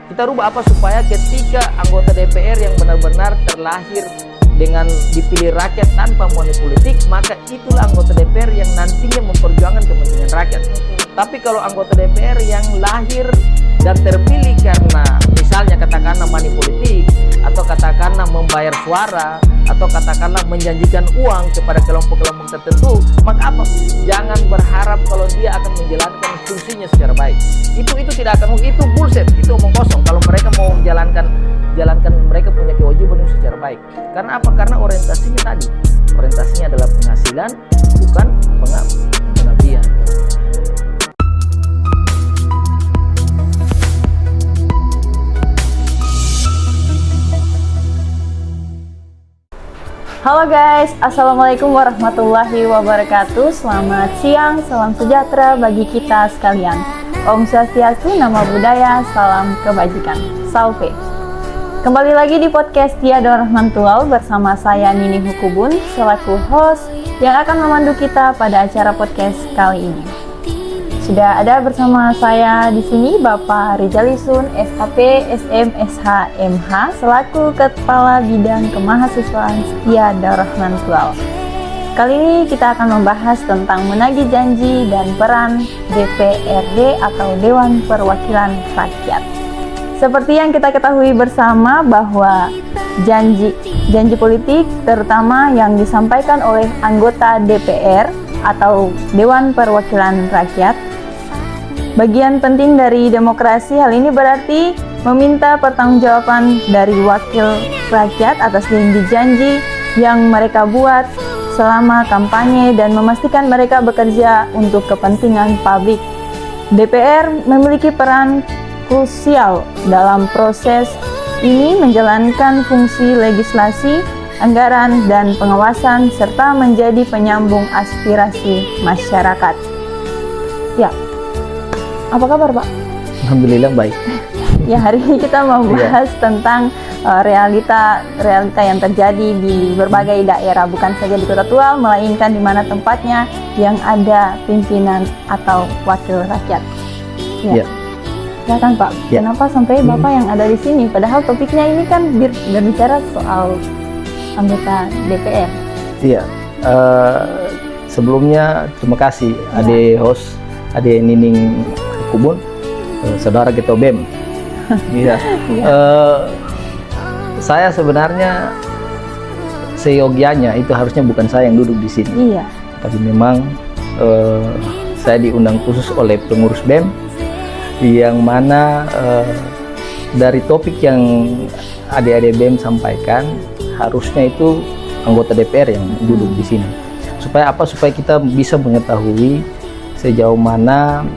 Kita rubah apa supaya ketika anggota DPR yang benar-benar terlahir dengan dipilih rakyat tanpa money politik, maka itulah anggota DPR yang nantinya memperjuangkan kepentingan rakyat. Tapi kalau anggota DPR yang lahir dan terpilih karena misalnya katakanlah money politik, atau katakanlah membayar suara, atau katakanlah menjanjikan uang kepada kelompok-kelompok tertentu, maka apa? Jangan berharap kalau dia akan menjalankan fungsinya secara baik. Itu tidak akan, itu bullshit, itu omong kosong. Kalau mereka mau jalankan mereka punya kewajiban secara baik. Karena apa? Karena orientasinya tadi, orientasinya adalah penghasilan, bukan pengabdian. Halo guys, Assalamualaikum warahmatullahi wabarakatuh. Selamat siang, salam sejahtera bagi kita sekalian. Om Swastiastu, Namo Buddhaya, salam kebajikan. Salve. Kembali lagi di podcast Tiada Rahman Tulal bersama saya Nini Hukubun selaku host yang akan memandu kita pada acara podcast kali ini. Sudah ada bersama saya di sini Bapak Rizalisun, SHP, SM, SH, MH selaku Kepala Bidang Kemahasiswaan Tiada Rahman Tulal. Kali ini kita akan membahas tentang menagih janji dan peran DPRD atau Dewan Perwakilan Rakyat. Seperti yang kita ketahui bersama bahwa janji politik terutama yang disampaikan oleh anggota DPR atau Dewan Perwakilan Rakyat, bagian penting dari demokrasi. Hal ini berarti meminta pertanggungjawaban dari wakil rakyat atas janji-janji yang mereka buat selama kampanye dan memastikan mereka bekerja untuk kepentingan publik. DPR memiliki peran krusial dalam proses ini menjalankan fungsi legislasi, anggaran, dan pengawasan serta menjadi penyambung aspirasi masyarakat. Ya, apa kabar Pak? Alhamdulillah baik. Ya, hari ini kita mau bahas tentang realita yang terjadi di berbagai daerah, bukan saja di Kota Tual, melainkan di mana tempatnya yang ada pimpinan atau wakil rakyat. Ya. Silakan Pak, kenapa sampai Bapak yang ada di sini? Padahal topiknya ini kan berbicara soal anggota DPR. Iya, sebelumnya terima kasih Ade host, Ade Nining Hukubun, saudara Ketua BEM. Iya. Saya sebenarnya seyogianya itu harusnya bukan saya yang duduk di sini. Iya. Tapi memang saya diundang khusus oleh pengurus BEM, yang mana dari topik yang adik-adik BEM sampaikan harusnya itu anggota DPR yang duduk di sini. Supaya apa? Supaya kita bisa mengetahui sejauh mana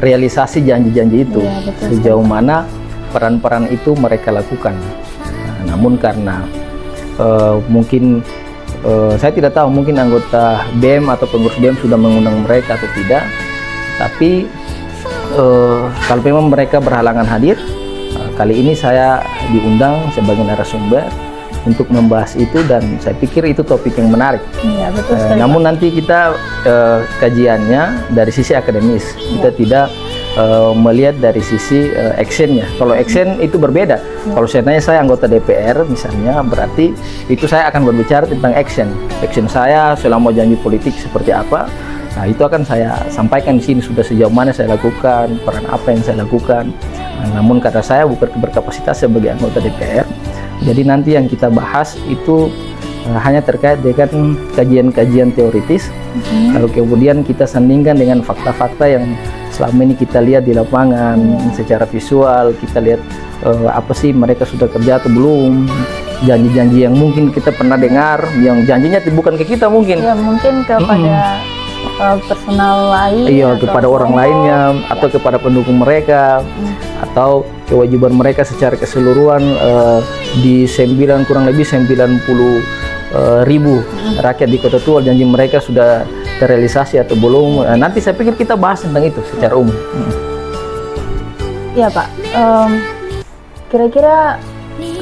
realisasi janji-janji itu, sejauh mana peran-peran itu mereka lakukan. Namun karena mungkin saya tidak tahu, mungkin anggota BEM atau pengurus BEM sudah mengundang mereka atau tidak, tapi kalau memang mereka berhalangan hadir, kali ini saya diundang sebagai narasumber untuk membahas itu, dan saya pikir itu topik yang menarik. Ya, betul sekali, namun nanti kita kajiannya dari sisi akademis, kita tidak melihat dari sisi actionnya. Kalau action itu berbeda. Kalau saya anggota DPR misalnya, berarti itu saya akan berbicara tentang action saya selama janji politik seperti apa. Nah, itu akan saya sampaikan di sini, sudah sejauh mana saya lakukan, peran apa yang saya lakukan. Nah, namun karena saya bukan berkapasitas sebagai anggota DPR, jadi nanti yang kita bahas itu hanya terkait dengan kajian-kajian teoritis. Lalu kemudian kita sandingkan dengan fakta-fakta yang selama ini kita lihat di lapangan, secara visual kita lihat apa sih mereka sudah kerja atau belum, janji-janji yang mungkin kita pernah dengar, yang janjinya bukan ke kita mungkin. Ya, mungkin kepada personal lain, kepada orang lainnya, atau kepada pendukung mereka, atau kewajiban mereka secara keseluruhan di kurang lebih 90.000 rakyat di Kota Tual, janji mereka sudah terrealisasi atau belum. Nanti saya pikir kita bahas tentang itu secara umum. Iya Pak, kira-kira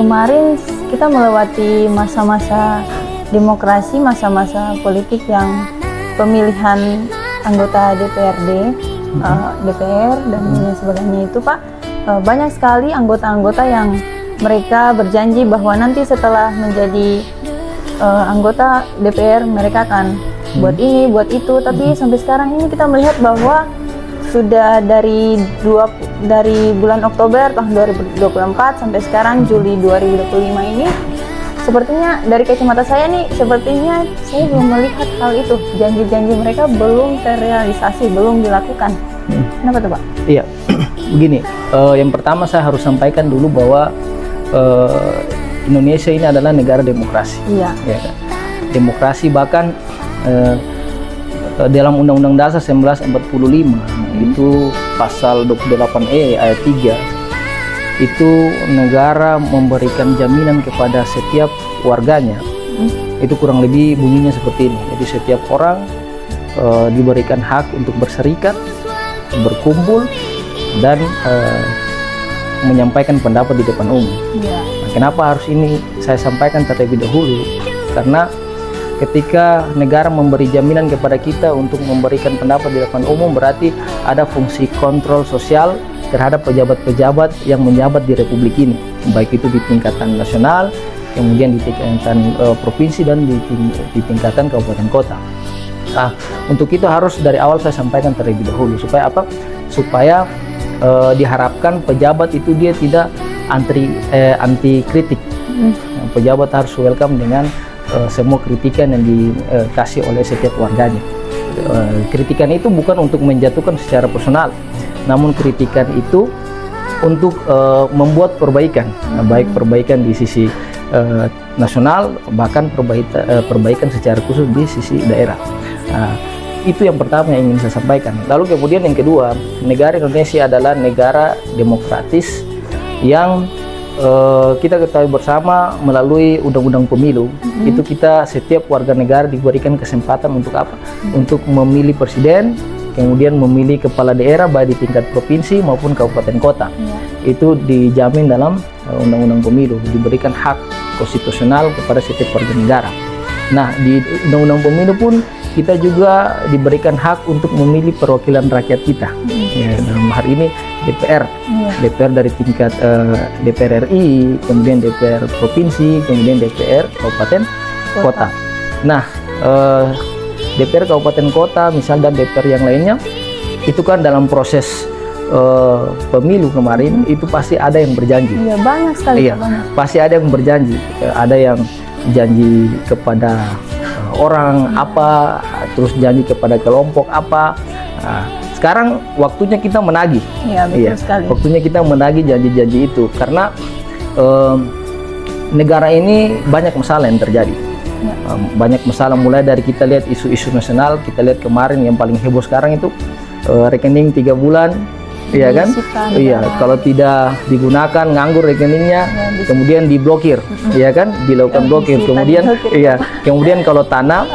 kemarin kita melewati masa-masa demokrasi, masa-masa politik yang pemilihan anggota DPRD, DPR dan lain sebagainya itu Pak. banyak sekali anggota-anggota yang mereka berjanji bahwa nanti setelah menjadi anggota DPR mereka akan buat ini, buat itu, tapi sampai sekarang ini kita melihat bahwa sudah dari bulan Oktober tahun 2024 sampai sekarang Juli 2025 ini, sepertinya dari kacamata saya nih, sepertinya saya belum melihat hal itu. Janji-janji mereka belum terrealisasi, belum dilakukan. Kenapa tuh, Pak? Iya, begini. Yang pertama saya harus sampaikan dulu bahwa Indonesia ini adalah negara demokrasi. Iya. Ya, kan? Demokrasi, bahkan dalam Undang-Undang Dasar 1945 itu pasal 28E ayat 3 itu negara memberikan jaminan kepada setiap warganya. Itu kurang lebih bunyinya seperti ini. Jadi setiap orang diberikan hak untuk berserikat, berkumpul, dan menyampaikan pendapat di depan umum. Iya. Nah, kenapa harus ini saya sampaikan terlebih dahulu? Karena ketika negara memberi jaminan kepada kita untuk memberikan pendapat di depan umum, berarti ada fungsi kontrol sosial terhadap pejabat-pejabat yang menjabat di Republik ini, baik itu di tingkatan nasional, kemudian di tingkatan provinsi, dan di tingkatan kabupaten kota. Nah, untuk itu harus dari awal saya sampaikan terlebih dahulu, supaya apa? Supaya diharapkan pejabat itu dia tidak anti kritik. Pejabat harus welcome dengan semua kritikan yang dikasih oleh setiap warganya. Kritikan itu bukan untuk menjatuhkan secara personal, namun kritikan itu untuk membuat perbaikan, baik perbaikan di sisi nasional, bahkan perbaikan secara khusus di sisi daerah. Itu yang pertama yang ingin saya sampaikan. Lalu kemudian yang kedua, negara Indonesia adalah negara demokratis yang kita ketahui bersama melalui undang-undang pemilu. Itu kita, setiap warga negara diberikan kesempatan untuk apa? Untuk memilih presiden, kemudian memilih kepala daerah baik di tingkat provinsi maupun kabupaten kota. Itu dijamin dalam undang-undang pemilu, diberikan hak konstitusional kepada setiap warga negara. Nah, di undang-undang pemilu pun kita juga diberikan hak untuk memilih perwakilan rakyat kita. Ya, dalam hari ini DPR, DPR dari tingkat DPR RI, kemudian DPR provinsi, kemudian DPR kabupaten kota. Nah, DPR kabupaten kota misal dan DPR yang lainnya itu kan dalam proses pemilu kemarin itu pasti ada yang berjanji. Iya, banyak sekali. Iya, pasti ada yang berjanji. Ada yang janji kepada orang apa, terus janji kepada kelompok apa. Nah, sekarang waktunya kita menagih. Iya, betul sekali. Waktunya kita menagih janji-janji itu, karena negara ini banyak masalah yang terjadi. Banyak masalah, mulai dari kita lihat isu-isu nasional. Kita lihat kemarin yang paling heboh sekarang itu rekening 3 bulan. Iya kan? Iya, kalau tidak digunakan nganggur rekeningnya, kemudian diblokir, iya kan? Dilakukan blokir. Kemudian kemudian kalau tanah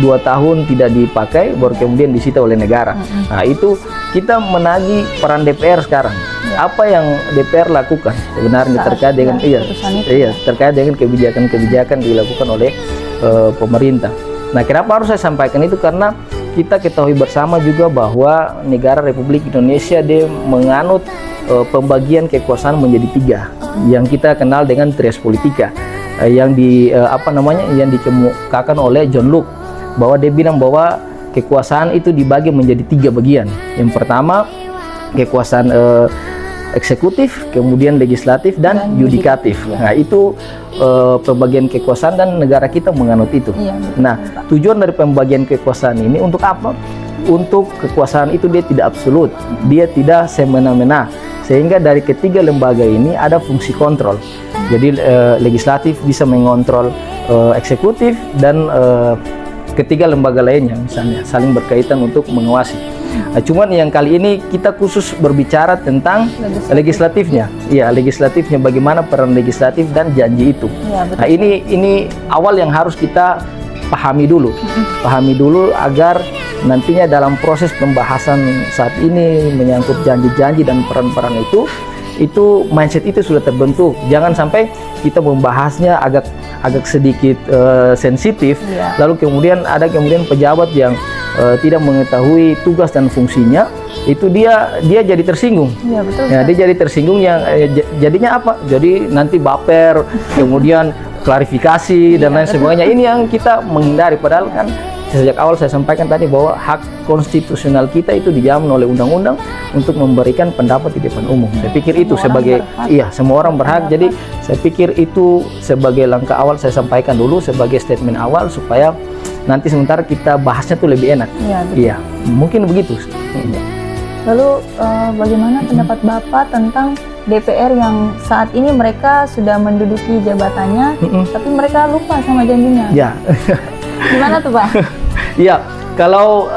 2 tahun tidak dipakai, baru kemudian disita oleh negara. Nah, itu kita menagih peran DPR sekarang. Apa yang DPR lakukan sebenarnya terkait dengan terkait dengan kebijakan-kebijakan dilakukan oleh pemerintah. Nah, kenapa harus saya sampaikan itu? Karena kita ketahui bersama juga bahwa negara Republik Indonesia dia menganut pembagian kekuasaan menjadi 3 yang kita kenal dengan trias politika, yang yang dikemukakan oleh John Locke, bahwa dia bilang bahwa kekuasaan itu dibagi menjadi 3 bagian. Yang pertama kekuasaan eksekutif, kemudian legislatif, dan yudikatif. Nah, itu pembagian kekuasaan dan negara kita menganut itu. Nah, tujuan dari pembagian kekuasaan ini untuk apa? Untuk kekuasaan itu dia tidak absolut, dia tidak semena-mena, sehingga dari ketiga lembaga ini ada fungsi kontrol. Jadi legislatif bisa mengontrol eksekutif, dan ketiga lembaga lainnya misalnya saling berkaitan untuk mengawasi. Nah, cuman yang kali ini kita khusus berbicara tentang legislatifnya. Iya, legislatifnya, bagaimana peran legislatif dan janji itu. Nah, ini awal yang harus kita pahami dulu. Pahami dulu agar nantinya dalam proses pembahasan saat ini menyangkut janji-janji dan peran-peran itu mindset itu sudah terbentuk. Jangan sampai kita membahasnya agak sedikit sensitif, lalu kemudian ada pejabat yang tidak mengetahui tugas dan fungsinya, itu dia jadi tersinggung. Iya, betul. Ya, dia jadi tersinggung yang jadinya apa? Jadi nanti baper, kemudian klarifikasi dan lain sebagainya. Ini yang kita menghindari. Padahal kan sejak awal saya sampaikan tadi bahwa hak konstitusional kita itu dijamin oleh undang-undang untuk memberikan pendapat di depan umum. Saya pikir itu sebagai semua orang berhak. Jadi saya pikir itu sebagai langkah awal saya sampaikan dulu sebagai statement awal supaya nanti sementara kita bahasnya tuh lebih enak. Iya, mungkin begitu. Lalu bagaimana pendapat Bapak tentang DPR yang saat ini mereka sudah menduduki jabatannya, tapi mereka lupa sama janjinya? Ya. Gimana tuh, Pak? Iya, kalau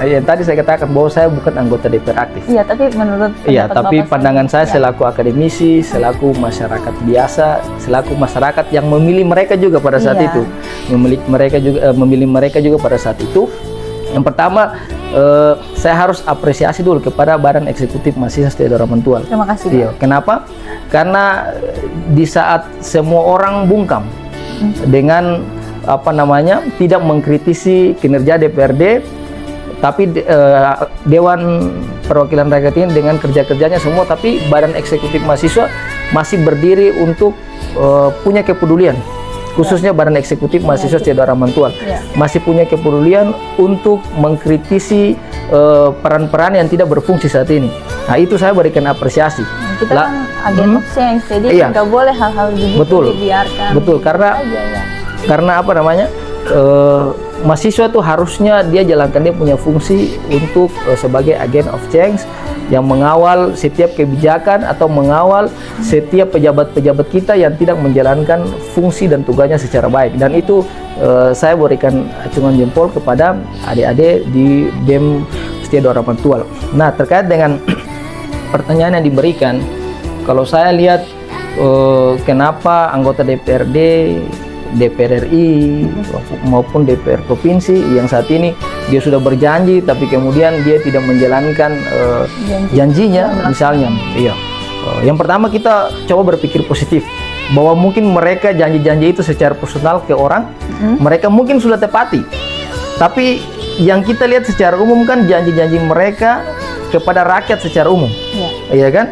yang tadi saya katakan bahwa saya bukan anggota DPR aktif. Iya, tapi menurut tapi pandangan saya selaku akademisi, selaku masyarakat biasa, selaku masyarakat yang memilih mereka juga pada saat itu, memilih mereka juga pada saat itu. Yang pertama, saya harus apresiasi dulu kepada Badan Eksekutif Mahasiswa Setia Dora Mantual. Terima kasih. Iya, kenapa? Karena di saat semua orang bungkam dengan tidak mengkritisi kinerja DPRD, tapi Dewan Perwakilan Rakyat ini dengan kerja-kerjanya semua, tapi Badan Eksekutif Mahasiswa masih berdiri untuk punya kepedulian. Khususnya Badan Eksekutif Mahasiswa Setia Dora Mantual masih punya kepedulian untuk mengkritisi peran-peran yang tidak berfungsi saat ini. Nah, itu saya berikan apresiasi. Kita kan agen of change, jadi nggak boleh hal-hal begitu dibiarkan. Betul, karena mahasiswa itu harusnya dia jalankan dia punya fungsi untuk sebagai agen of change yang mengawal setiap kebijakan atau mengawal setiap pejabat-pejabat kita yang tidak menjalankan fungsi dan tugasnya secara baik. Dan itu saya berikan acungan jempol kepada adik-adik di BEM Setia Dora Mantual. Nah, terkait dengan pertanyaan yang diberikan, kalau saya lihat kenapa anggota DPRD, DPR RI maupun DPR provinsi yang saat ini dia sudah berjanji tapi kemudian dia tidak menjalankan janjinya, misalnya. Yang pertama kita coba berpikir positif bahwa mungkin mereka janji-janji itu secara personal ke orang, mereka mungkin sudah tepati. Tapi yang kita lihat secara umum kan janji-janji mereka kepada rakyat secara umum. Iya kan?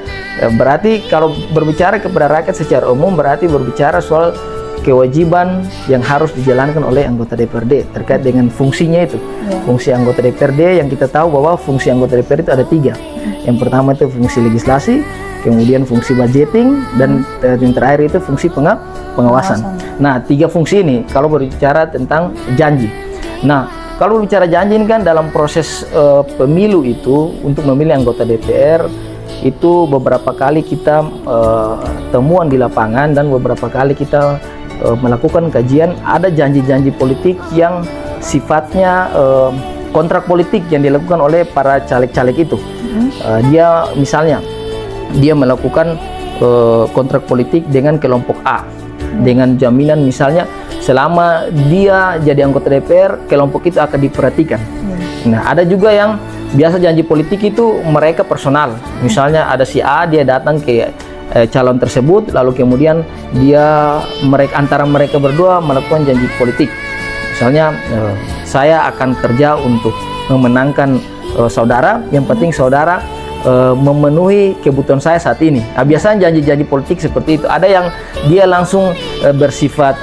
Berarti kalau berbicara kepada rakyat secara umum berarti berbicara soal kewajiban yang harus dijalankan oleh anggota DPRD terkait dengan fungsinya itu. Fungsi anggota DPRD yang kita tahu bahwa fungsi anggota DPRD itu ada 3. Yang pertama itu fungsi legislasi, kemudian fungsi budgeting, dan yang terakhir itu fungsi pengawasan. Nah, 3 fungsi ini kalau berbicara tentang janji. Nah, kalau berbicara janji ini kan dalam proses pemilu itu untuk memilih anggota DPR itu beberapa kali kita temuan di lapangan dan beberapa kali kita melakukan kajian, ada janji-janji politik yang sifatnya kontrak politik yang dilakukan oleh para caleg-caleg itu. Dia misalnya dia melakukan kontrak politik dengan kelompok A dengan jaminan misalnya selama dia jadi anggota DPR kelompok itu akan diperhatikan. Nah, ada juga yang biasa janji politik itu mereka personal, misalnya ada si A dia datang ke calon tersebut lalu kemudian antara mereka berdua melakukan janji politik, misalnya saya akan kerja untuk memenangkan saudara, yang penting saudara memenuhi kebutuhan saya saat ini. Nah, biasanya janji-janji politik seperti itu. Ada yang dia langsung bersifat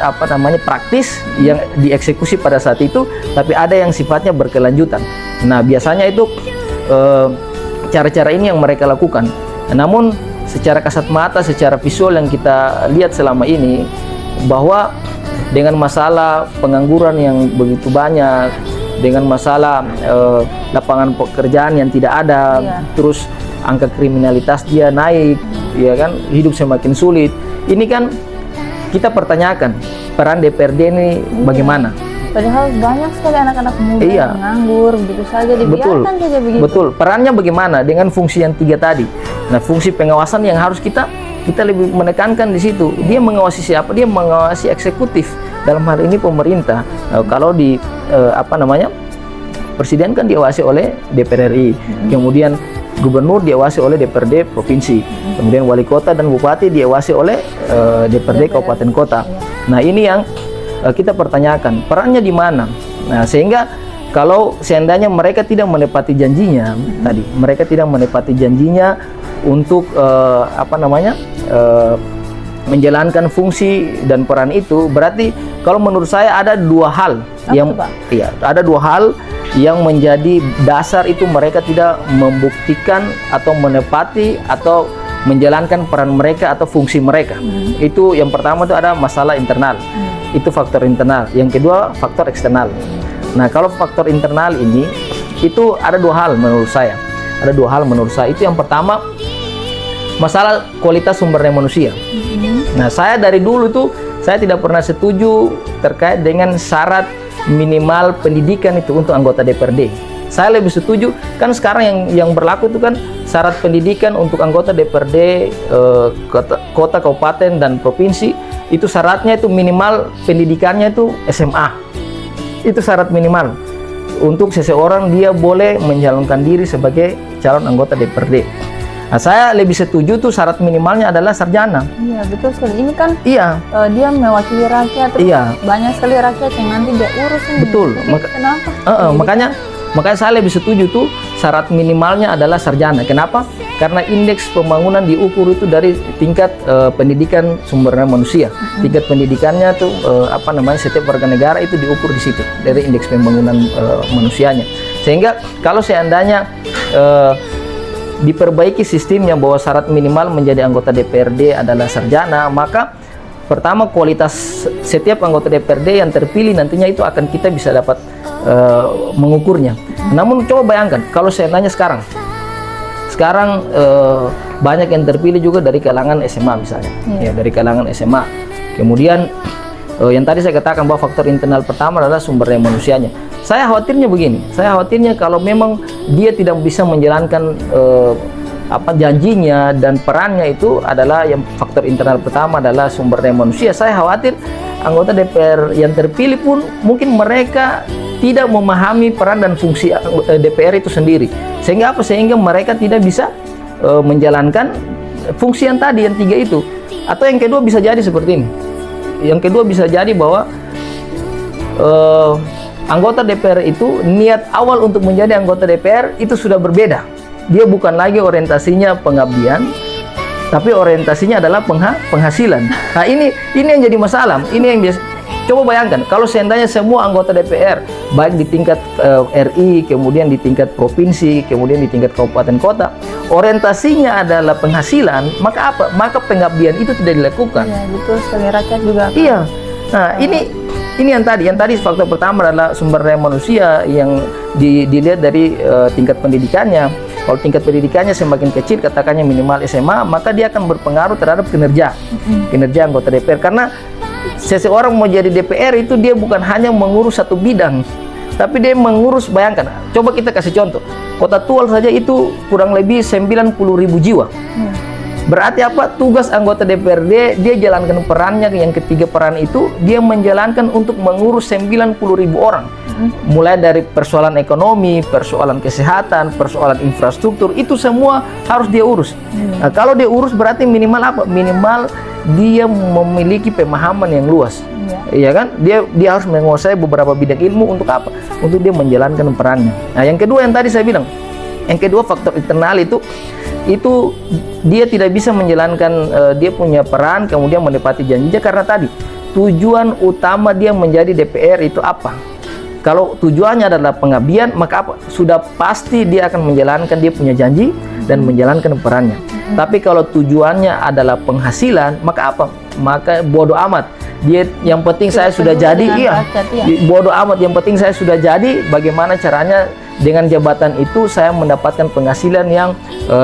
praktis yang dieksekusi pada saat itu, tapi ada yang sifatnya berkelanjutan. Nah, biasanya itu cara-cara ini yang mereka lakukan. Namun secara kasat mata, secara visual yang kita lihat selama ini, bahwa dengan masalah pengangguran yang begitu banyak, dengan masalah lapangan pekerjaan yang tidak ada, terus angka kriminalitas dia naik, ya kan, hidup semakin sulit. Ini kan kita pertanyakan peran DPRD ini bagaimana? Padahal banyak sekali anak-anak muda yang menganggur begitu saja, dibiarkan saja begitu. Betul. Perannya bagaimana dengan fungsi yang 3 tadi? Nah, fungsi pengawasan yang harus kita lebih menekankan di situ. Dia mengawasi siapa? Dia mengawasi eksekutif. Dalam hal ini pemerintah. Kalau di Presiden kan diawasi oleh DPR RI. Kemudian Gubernur diawasi oleh DPRD provinsi. Kemudian wali kota dan bupati diawasi oleh DPRD kabupaten kota. Nah, ini yang kita pertanyakan perannya di mana. Nah, sehingga kalau seandainya mereka tidak menepati janjinya tadi, mereka tidak menepati janjinya untuk menjalankan fungsi dan peran itu, berarti kalau menurut saya ada dua hal ada dua hal yang menjadi dasar itu mereka tidak membuktikan atau menepati atau menjalankan peran mereka atau fungsi mereka. Itu yang pertama itu ada masalah internal. Itu faktor internal. Yang kedua faktor eksternal. Nah, kalau faktor internal ini itu ada dua hal menurut saya. Ada dua hal menurut saya. Itu yang pertama masalah kualitas sumber daya manusia. Nah, saya dari dulu tuh saya tidak pernah setuju terkait dengan syarat minimal pendidikan itu untuk anggota DPRD. Saya lebih setuju, kan sekarang yang berlaku itu kan syarat pendidikan untuk anggota DPRD kota, kabupaten, dan provinsi, itu syaratnya itu minimal pendidikannya itu SMA. Itu syarat minimal untuk seseorang dia boleh mencalonkan diri sebagai calon anggota DPRD. Nah, saya lebih setuju tuh syarat minimalnya adalah sarjana. Iya, betul sekali. Ini kan iya, dia mewakili rakyat. Iya. Banyak sekali rakyat yang nanti dia urus ini. Betul. Kenapa? Makanya saya lebih setuju tuh syarat minimalnya adalah sarjana. Kenapa? Karena indeks pembangunan diukur itu dari tingkat pendidikan sumber daya manusia. Tingkat pendidikannya tuh setiap warga negara itu diukur di situ dari indeks pembangunan manusianya. Sehingga kalau seandainya diperbaiki sistemnya bahwa syarat minimal menjadi anggota DPRD adalah sarjana, maka pertama kualitas setiap anggota DPRD yang terpilih nantinya itu akan kita bisa dapat mengukurnya. Namun coba bayangkan kalau seandainya sekarang banyak yang terpilih juga dari kalangan SMA misalnya, ya dari kalangan SMA. Kemudian yang tadi saya katakan bahwa faktor internal pertama adalah sumber daya manusianya. Saya khawatirnya begini, kalau memang dia tidak bisa menjalankan janjinya dan perannya itu adalah yang faktor internal pertama adalah sumber daya manusia. Saya khawatir anggota DPR yang terpilih pun mungkin mereka tidak memahami peran dan fungsi DPR itu sendiri. Sehingga mereka tidak bisa menjalankan fungsi yang tadi, yang tiga itu. Atau yang kedua bisa jadi seperti ini. Yang kedua bisa jadi bahwa anggota DPR itu niat awal untuk menjadi anggota DPR itu sudah berbeda. Dia bukan lagi orientasinya pengabdian, tapi orientasinya adalah penghasilan. Nah, ini yang jadi masalah. Ini yang biasa. Coba bayangkan kalau seandainya semua anggota DPR baik di tingkat RI, kemudian di tingkat provinsi, kemudian di tingkat kabupaten kota, orientasinya adalah penghasilan, maka apa? Maka pengabdian itu tidak dilakukan. Iya, betul sekali, rakyat juga. Iya. Nah, ini yang tadi faktor pertama adalah sumber daya manusia yang dilihat dari tingkat pendidikannya. Kalau tingkat pendidikannya semakin kecil, katakannya minimal SMA, maka dia akan berpengaruh terhadap kinerja anggota DPR. Karena seseorang mau jadi DPR itu dia bukan hanya mengurus satu bidang, tapi dia mengurus, bayangkan, coba kita kasih contoh, Kota Tual saja itu kurang lebih 90.000 jiwa. Berarti apa? Tugas anggota DPRD dia jalankan perannya, yang ketiga peran itu dia menjalankan untuk mengurus 90.000 orang. Mulai dari persoalan ekonomi, persoalan kesehatan, persoalan infrastruktur, itu semua harus dia urus. Nah, kalau dia urus berarti minimal apa? Minimal dia memiliki pemahaman yang luas. Iya kan? Dia harus menguasai beberapa bidang ilmu untuk apa? Untuk dia menjalankan perannya. Nah, yang kedua yang tadi saya bilang, yang kedua faktor internal itu dia tidak bisa menjalankan dia punya peran, kemudian menepati janjinya karena tadi tujuan utama dia menjadi DPR itu apa? Kalau tujuannya adalah pengabdian, maka apa? Sudah pasti dia akan menjalankan dia punya janji dan menjalankan perannya. Tapi kalau tujuannya adalah penghasilan, maka apa? Maka bodoh amat. Dia yang penting saya sudah jadi, bodoh amat. Yang penting saya sudah jadi. Bagaimana caranya dengan jabatan itu saya mendapatkan penghasilan yang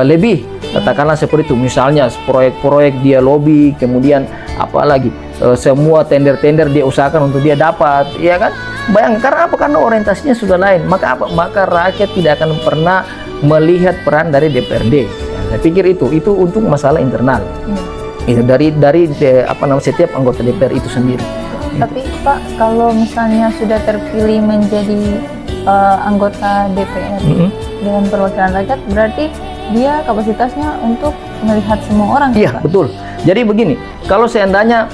lebih? Katakanlah seperti itu. Misalnya proyek-proyek dia lobby, kemudian apalagi semua tender-tender dia usahakan untuk dia dapat, ya kan? Bayangkan karena apa? Karena orientasinya sudah lain. Maka apa? Maka rakyat tidak akan pernah melihat peran dari DPRD. Saya pikir itu untuk masalah internal. Itu dari setiap anggota DPR itu sendiri. Tapi Pak, kalau misalnya sudah terpilih menjadi anggota DPR dengan perwakilan rakyat, berarti dia kapasitasnya untuk melihat semua orang. Iya, Pak? Betul. Jadi begini, kalau seandainya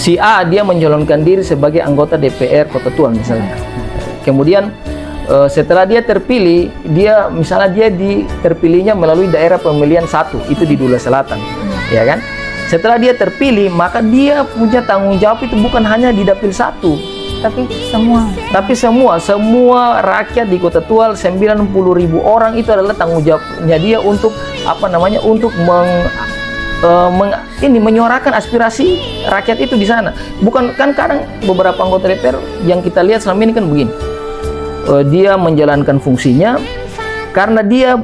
si A dia mencalonkan diri sebagai anggota DPR Kota Tual misalnya. Kemudian setelah dia terpilih, dia misalnya terpilihnya melalui daerah pemilihan 1 itu di Dula Selatan, ya kan? Setelah dia terpilih, maka dia punya tanggung jawab itu bukan hanya di dapil 1, tapi semua rakyat di Kota Tual 90.000 orang itu adalah tanggung jawabnya dia untuk untuk menyuarakan aspirasi rakyat itu di sana. Bukan kan kadang beberapa anggota DPR yang kita lihat selama ini kan begini, dia menjalankan fungsinya karena dia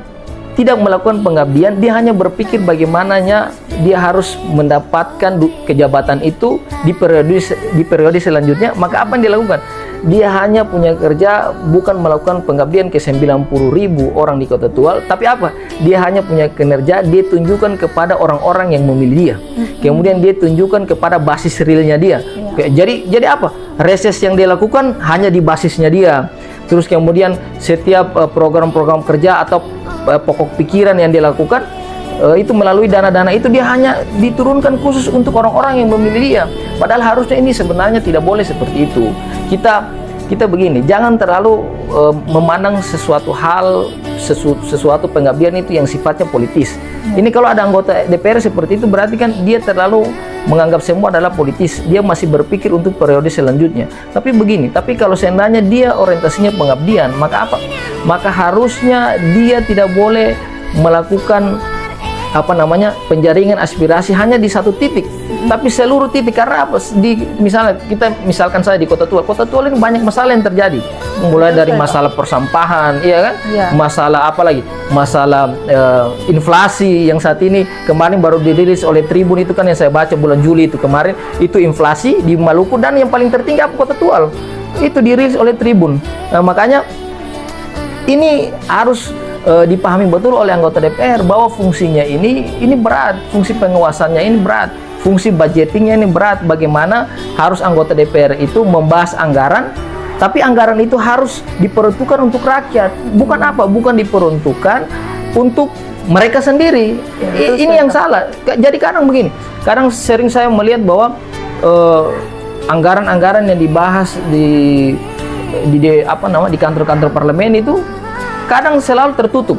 tidak melakukan pengabdian, dia hanya berpikir bagaimananya dia harus mendapatkan kejabatan itu di periode selanjutnya. Maka apa yang dilakukan? Dia hanya punya kerja bukan melakukan pengabdian ke 90.000 orang di Kota Tual, tapi apa? Dia hanya punya kinerja, dia tunjukkan kepada orang-orang yang memilih dia. Kemudian dia tunjukkan kepada basis realnya dia. Jadi apa? Reses yang dia lakukan hanya di basisnya dia. Terus kemudian setiap program-program kerja atau pokok pikiran yang dilakukan itu melalui dana-dana itu dia hanya diturunkan khusus untuk orang-orang yang memilih dia. Padahal harusnya ini sebenarnya tidak boleh seperti itu. Kita begini, jangan terlalu memandang sesuatu pengabdian itu yang sifatnya politis. Ini kalau ada anggota DPR seperti itu berarti kan dia terlalu menganggap semua adalah politis. Dia masih berpikir untuk periode selanjutnya. Tapi begini, tapi kalau seandainya dia orientasinya pengabdian, maka apa? Maka harusnya dia tidak boleh melakukan penjaringan aspirasi hanya di satu titik, tapi seluruh titik. Karena apa? Misalkan saya di Kota Tual ini banyak masalah yang terjadi, mulai dari masalah persampahan, iya kan? Masalah apa lagi? Masalah inflasi yang saat ini kemarin baru dirilis oleh Tribun itu kan, yang saya baca bulan Juli itu kemarin, itu inflasi di Maluku, dan yang paling tertinggi apa? Kota Tual. Itu dirilis oleh Tribun. Nah, makanya ini harus dipahami betul oleh anggota DPR bahwa fungsinya ini berat, fungsi pengawasannya ini berat, fungsi budgetingnya ini berat. Bagaimana harus anggota DPR itu membahas anggaran, tapi anggaran itu harus diperuntukkan untuk rakyat, bukan diperuntukkan untuk mereka sendiri. Ini yang salah. Jadi kadang begini, kadang sering saya melihat bahwa anggaran-anggaran yang dibahas di kantor-kantor parlemen itu kadang selalu tertutup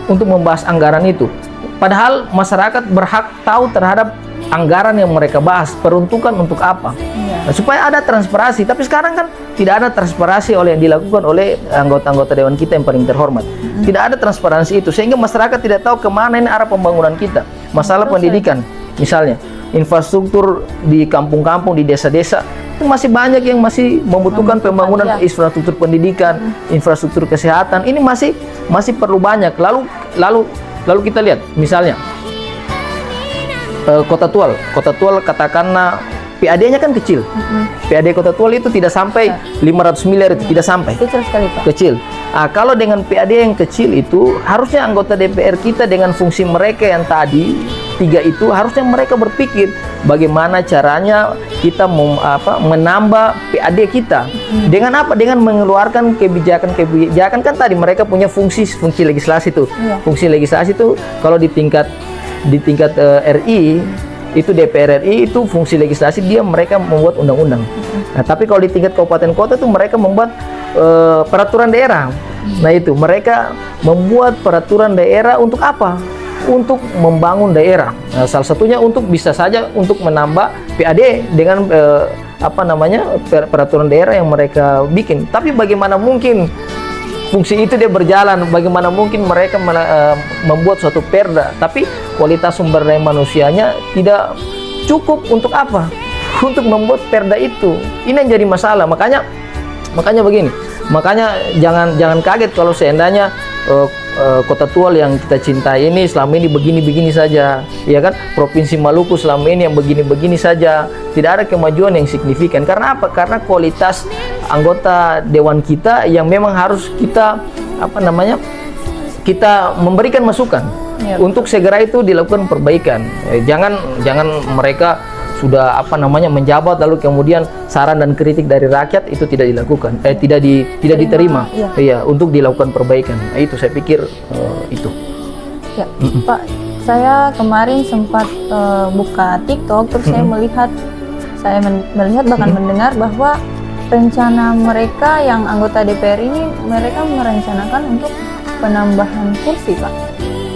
untuk membahas anggaran itu. Padahal masyarakat berhak tahu terhadap anggaran yang mereka bahas, peruntukan untuk apa. Nah, supaya ada transparansi. Tapi sekarang kan tidak ada transparansi yang dilakukan oleh anggota-anggota dewan kita yang paling terhormat. Tidak ada transparansi itu, sehingga masyarakat tidak tahu kemana ini arah pembangunan kita. Masalah pendidikan misalnya, infrastruktur di kampung-kampung, di desa-desa, itu masih banyak yang masih membutuhkan pembangunan infrastruktur pendidikan, infrastruktur kesehatan. Ini masih perlu banyak. Lalu kita lihat misalnya Kota Tual katakanlah PAD-nya kan kecil. PAD Kota Tual itu tidak sampai 500 miliar, itu tidak sampai. Kecil sekali, Pak. Kecil. Kalau dengan PAD yang kecil itu, harusnya anggota DPR kita dengan fungsi mereka yang tadi 3 itu, harusnya mereka berpikir bagaimana caranya kita menambah PAD kita. Dengan apa? Dengan mengeluarkan kebijakan kan tadi mereka punya fungsi legislasi itu. Fungsi legislasi itu kalau di tingkat RI itu, DPR RI itu fungsi legislasi, mereka membuat undang-undang. Nah, tapi kalau di tingkat kabupaten kota itu mereka membuat peraturan daerah. Nah, itu mereka membuat peraturan daerah untuk apa? Untuk membangun daerah. Nah, salah satunya bisa saja untuk menambah PAD dengan peraturan daerah yang mereka bikin. Tapi bagaimana mungkin fungsi itu dia berjalan? Bagaimana mungkin mereka membuat suatu perda, tapi kualitas sumber daya manusianya tidak cukup untuk apa? Untuk membuat perda itu. Ini yang jadi masalah. Makanya begini. Makanya jangan kaget kalau seandainya Kota Tual yang kita cintai ini selama ini begini-begini saja, ya kan? Provinsi Maluku selama ini yang begini-begini saja, tidak ada kemajuan yang signifikan. Karena apa? Karena kualitas anggota dewan kita yang memang harus kita kita memberikan masukan untuk segera itu dilakukan perbaikan. Jangan mereka sudah menjabat lalu kemudian saran dan kritik dari rakyat itu tidak dilakukan, tidak diterima. Iya, untuk dilakukan perbaikan. Nah, itu saya pikir itu. Ya, Pak, saya kemarin sempat buka TikTok, terus saya melihat saya melihat bahkan mendengar bahwa rencana mereka yang anggota DPR ini, mereka merencanakan untuk penambahan kursi, Pak.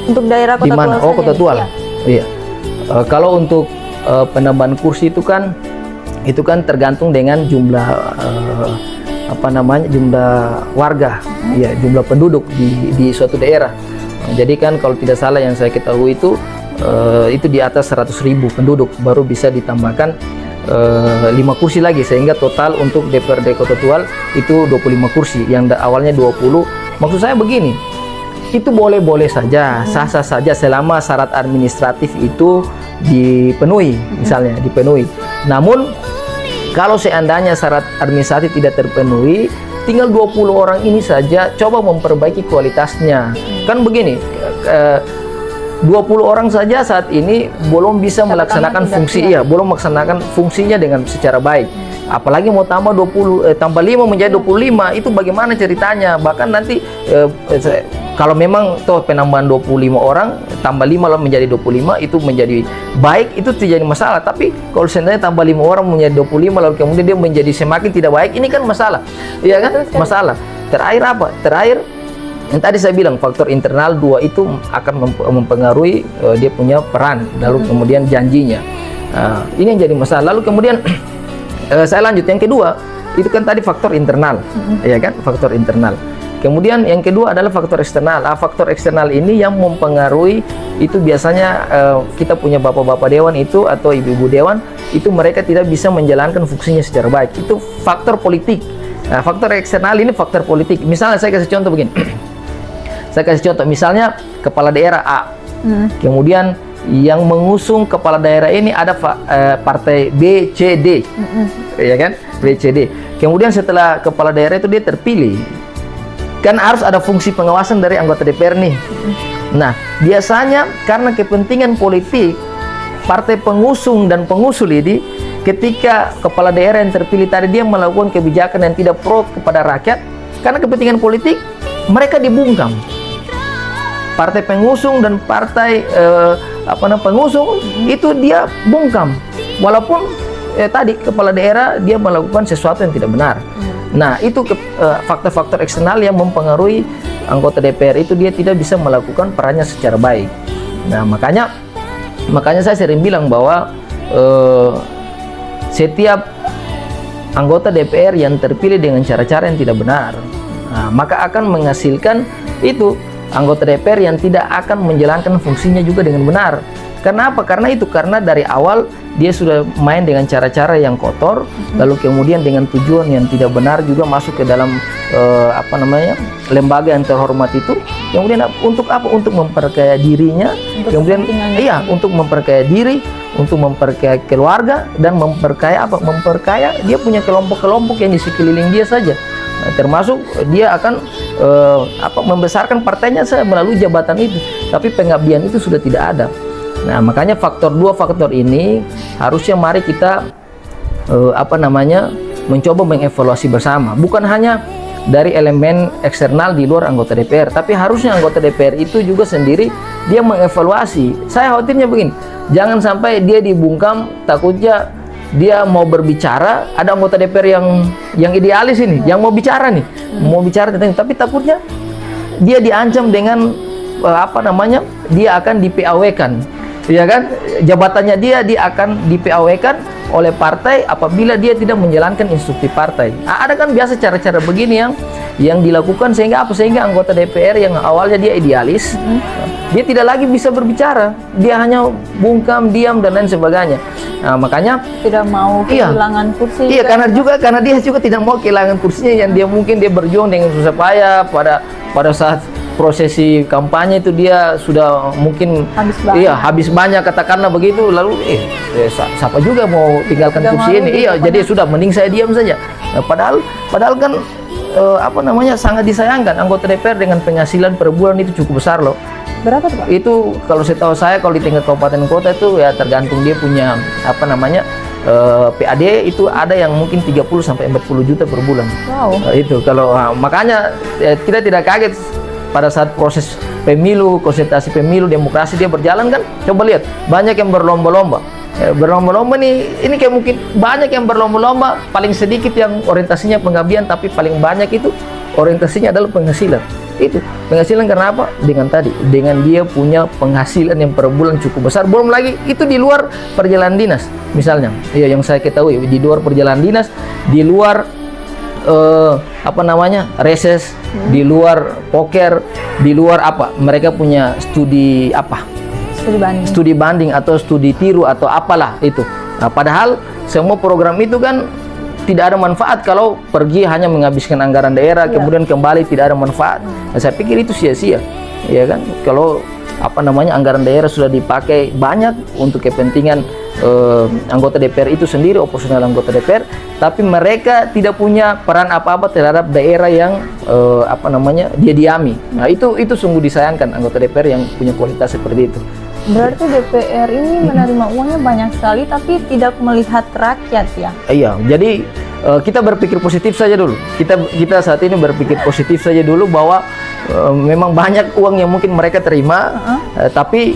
Untuk daerah Kota Di mana? Tual Oh, saja Kota nih. Tual. Iya. Iya. Kalau untuk penambahan kursi itu kan tergantung dengan jumlah jumlah warga, ya, jumlah penduduk di suatu daerah. Jadi kan kalau tidak salah yang saya ketahui itu di atas 100.000 penduduk baru bisa ditambahkan 5 kursi lagi, sehingga total untuk DPRD Kota Tual itu 25 kursi yang awalnya 20. Maksud saya begini, itu boleh-boleh saja, sah-sah saja selama syarat administratif itu dipenuhi, misalnya dipenuhi. Namun kalau seandainya syarat administratif tidak terpenuhi, tinggal 20 orang ini saja coba memperbaiki kualitasnya. Kan begini, 20 orang saja saat ini belum bisa melaksanakan fungsi, belum melaksanakan fungsinya dengan secara baik. Apalagi mau tambah 5 menjadi 25, itu bagaimana ceritanya? Bahkan nanti kalau memang toh penambahan 25 orang tambah 5 lalu menjadi 25 itu menjadi baik, itu tidak jadi masalah. Tapi kalau seandainya tambah 5 orang menjadi 25 lalu kemudian dia menjadi semakin tidak baik, ini kan masalah. Iya kan? Masalah. Terakhir apa? Terakhir yang tadi saya bilang faktor internal 2 itu akan mempengaruhi dia punya peran, lalu kemudian janjinya. Ini yang jadi masalah. Lalu kemudian saya lanjut, yang kedua itu kan tadi faktor internal, ya kan, faktor internal. Kemudian yang kedua adalah faktor eksternal. Faktor eksternal ini yang mempengaruhi itu biasanya kita punya bapak-bapak dewan itu atau ibu-ibu dewan itu mereka tidak bisa menjalankan fungsinya secara baik. Itu faktor politik. Nah, faktor eksternal ini faktor politik. Misalnya saya kasih contoh begini. Saya kasih contoh, misalnya kepala daerah A. Kemudian yang mengusung kepala daerah ini ada partai B, C, D, ya kan? B, C, D. Kemudian setelah kepala daerah itu dia terpilih, kan harus ada fungsi pengawasan dari anggota DPR nih. Nah, biasanya karena kepentingan politik partai pengusung dan pengusul ini, ketika kepala daerah yang terpilih tadi dia melakukan kebijakan yang tidak pro kepada rakyat, karena kepentingan politik mereka dibungkam. Partai pengusung dan partai pengusung itu dia bungkam, walaupun tadi kepala daerah dia melakukan sesuatu yang tidak benar. Nah, itu faktor-faktor eksternal yang mempengaruhi anggota DPR itu dia tidak bisa melakukan perannya secara baik. Nah, makanya saya sering bilang bahwa setiap anggota DPR yang terpilih dengan cara-cara yang tidak benar, maka akan menghasilkan itu anggota DPR yang tidak akan menjalankan fungsinya juga dengan benar. Karena apa? Karena dari awal dia sudah main dengan cara-cara yang kotor, lalu kemudian dengan tujuan yang tidak benar juga masuk ke dalam lembaga yang terhormat itu. Kemudian untuk apa? Untuk memperkaya dirinya, kemudian untuk memperkaya diri, untuk memperkaya keluarga, dan memperkaya dia punya kelompok-kelompok yang di sekeliling dia saja. Nah, termasuk dia akan membesarkan partainya melalui jabatan itu, tapi pengabdian itu sudah tidak ada. Nah, makanya faktor ini harusnya mari kita mencoba mengevaluasi bersama, bukan hanya dari elemen eksternal di luar anggota DPR, tapi harusnya anggota DPR itu juga sendiri dia mengevaluasi. Saya khawatirnya begini, jangan sampai dia dibungkam, takutnya dia mau berbicara, ada anggota DPR yang idealis ini, yang mau bicara tentang, tapi takutnya dia diancam dengan dia akan di-PAW-kan, ya kan, jabatannya dia akan di-PAW-kan oleh partai apabila dia tidak menjalankan instruksi partai. Ada kan biasa cara-cara begini yang dilakukan sehingga anggota DPR yang awalnya dia idealis, dia tidak lagi bisa berbicara, dia hanya bungkam, diam, dan lain sebagainya. Nah, makanya tidak mau kehilangan kursi. Iya, karena dia juga tidak mau kehilangan kursinya yang mungkin dia berjuang dengan susah payah pada saat prosesi kampanye itu dia sudah mungkin habis banyak katakanlah begitu, lalu siapa juga mau tinggalkan kursi ini. Jadi sudah mending saya diam saja. Nah, padahal kan sangat disayangkan anggota DPR dengan penghasilan per bulan itu cukup besar loh. Berapa tuh, Pak? Itu kalau setahu saya kalau di tingkat kabupaten kota itu ya tergantung dia punya PAD itu ada yang mungkin 30 sampai 40 juta per bulan. Wow. Itu kalau makanya kita tidak kaget pada saat proses pemilu, konsultasi pemilu, demokrasi dia berjalan kan, coba lihat banyak yang berlomba-lomba. berlomba-lomba nih, ini kayak mungkin banyak yang berlomba-lomba, paling sedikit yang orientasinya pengabdian, tapi paling banyak itu orientasinya adalah penghasilan. Itu penghasilan karena apa? Dengan dia punya penghasilan yang per bulan cukup besar, belum lagi itu di luar perjalanan dinas. Misalnya, ya yang saya ketahui di luar perjalanan dinas, di luar reses, di luar poker, di luar apa? Mereka punya studi apa? Studi banding atau studi tiru atau apalah itu. Nah, padahal semua program itu kan tidak ada manfaat kalau pergi hanya menghabiskan anggaran daerah, kemudian kembali tidak ada manfaat. Nah, saya pikir itu sia-sia, ya kan? Kalau anggaran daerah sudah dipakai banyak untuk kepentingan anggota DPR itu sendiri, operasional anggota DPR, tapi mereka tidak punya peran apa-apa terhadap daerah yang dia diami. Nah, itu sungguh disayangkan anggota DPR yang punya kualitas seperti itu. Berarti DPR ini menerima uangnya banyak sekali tapi tidak melihat rakyat ya? Iya, jadi kita berpikir positif saja dulu. Kita saat ini berpikir positif saja dulu bahwa memang banyak uang yang mungkin mereka terima, tapi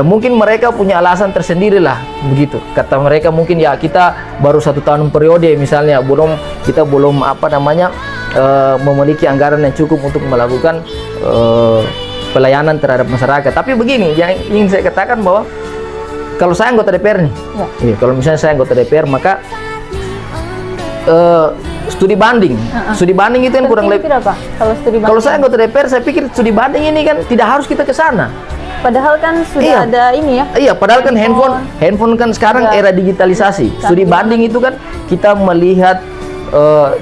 mungkin mereka punya alasan tersendiri lah begitu. Kata mereka mungkin ya kita baru 1 tahun periode misalnya, kita belum memiliki anggaran yang cukup untuk melakukan pelayanan terhadap masyarakat. Tapi begini, yang ingin saya katakan bahwa kalau saya anggota DPR nih, kalau misalnya saya anggota DPR, maka studi banding, studi banding itu kan kurang lebih. Kalau saya anggota DPR, saya pikir studi banding ini kan tidak harus kita ke sana. Padahal kan sudah ada ini ya. Iya, padahal kan handphone kan sekarang era digitalisasi. Studi banding itu kan kita melihat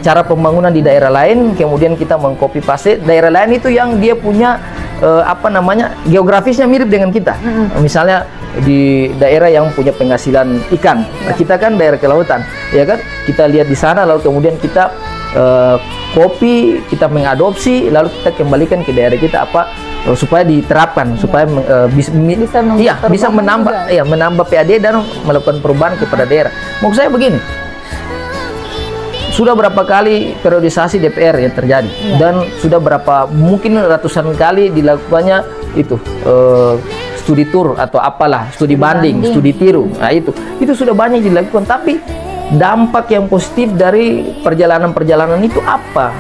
cara pembangunan di daerah lain, kemudian kita mengcopy paste daerah lain itu yang dia punya geografisnya mirip dengan kita. Misalnya di daerah yang punya penghasilan ikan, kita kan daerah kelautan, ya kan? Kita lihat di sana, lalu kemudian kita copy, kita mengadopsi, lalu kita kembalikan ke daerah kita supaya diterapkan, supaya bisa menambah PAD dan melakukan perubahan kepada daerah. Maksud saya begini. Sudah berapa kali periodisasi DPR yang terjadi, dan sudah mungkin ratusan kali dilakukannya itu studi tur atau apalah, studi banding, studi tiru. Nah, itu sudah banyak dilakukan, tapi dampak yang positif dari perjalanan-perjalanan itu apa?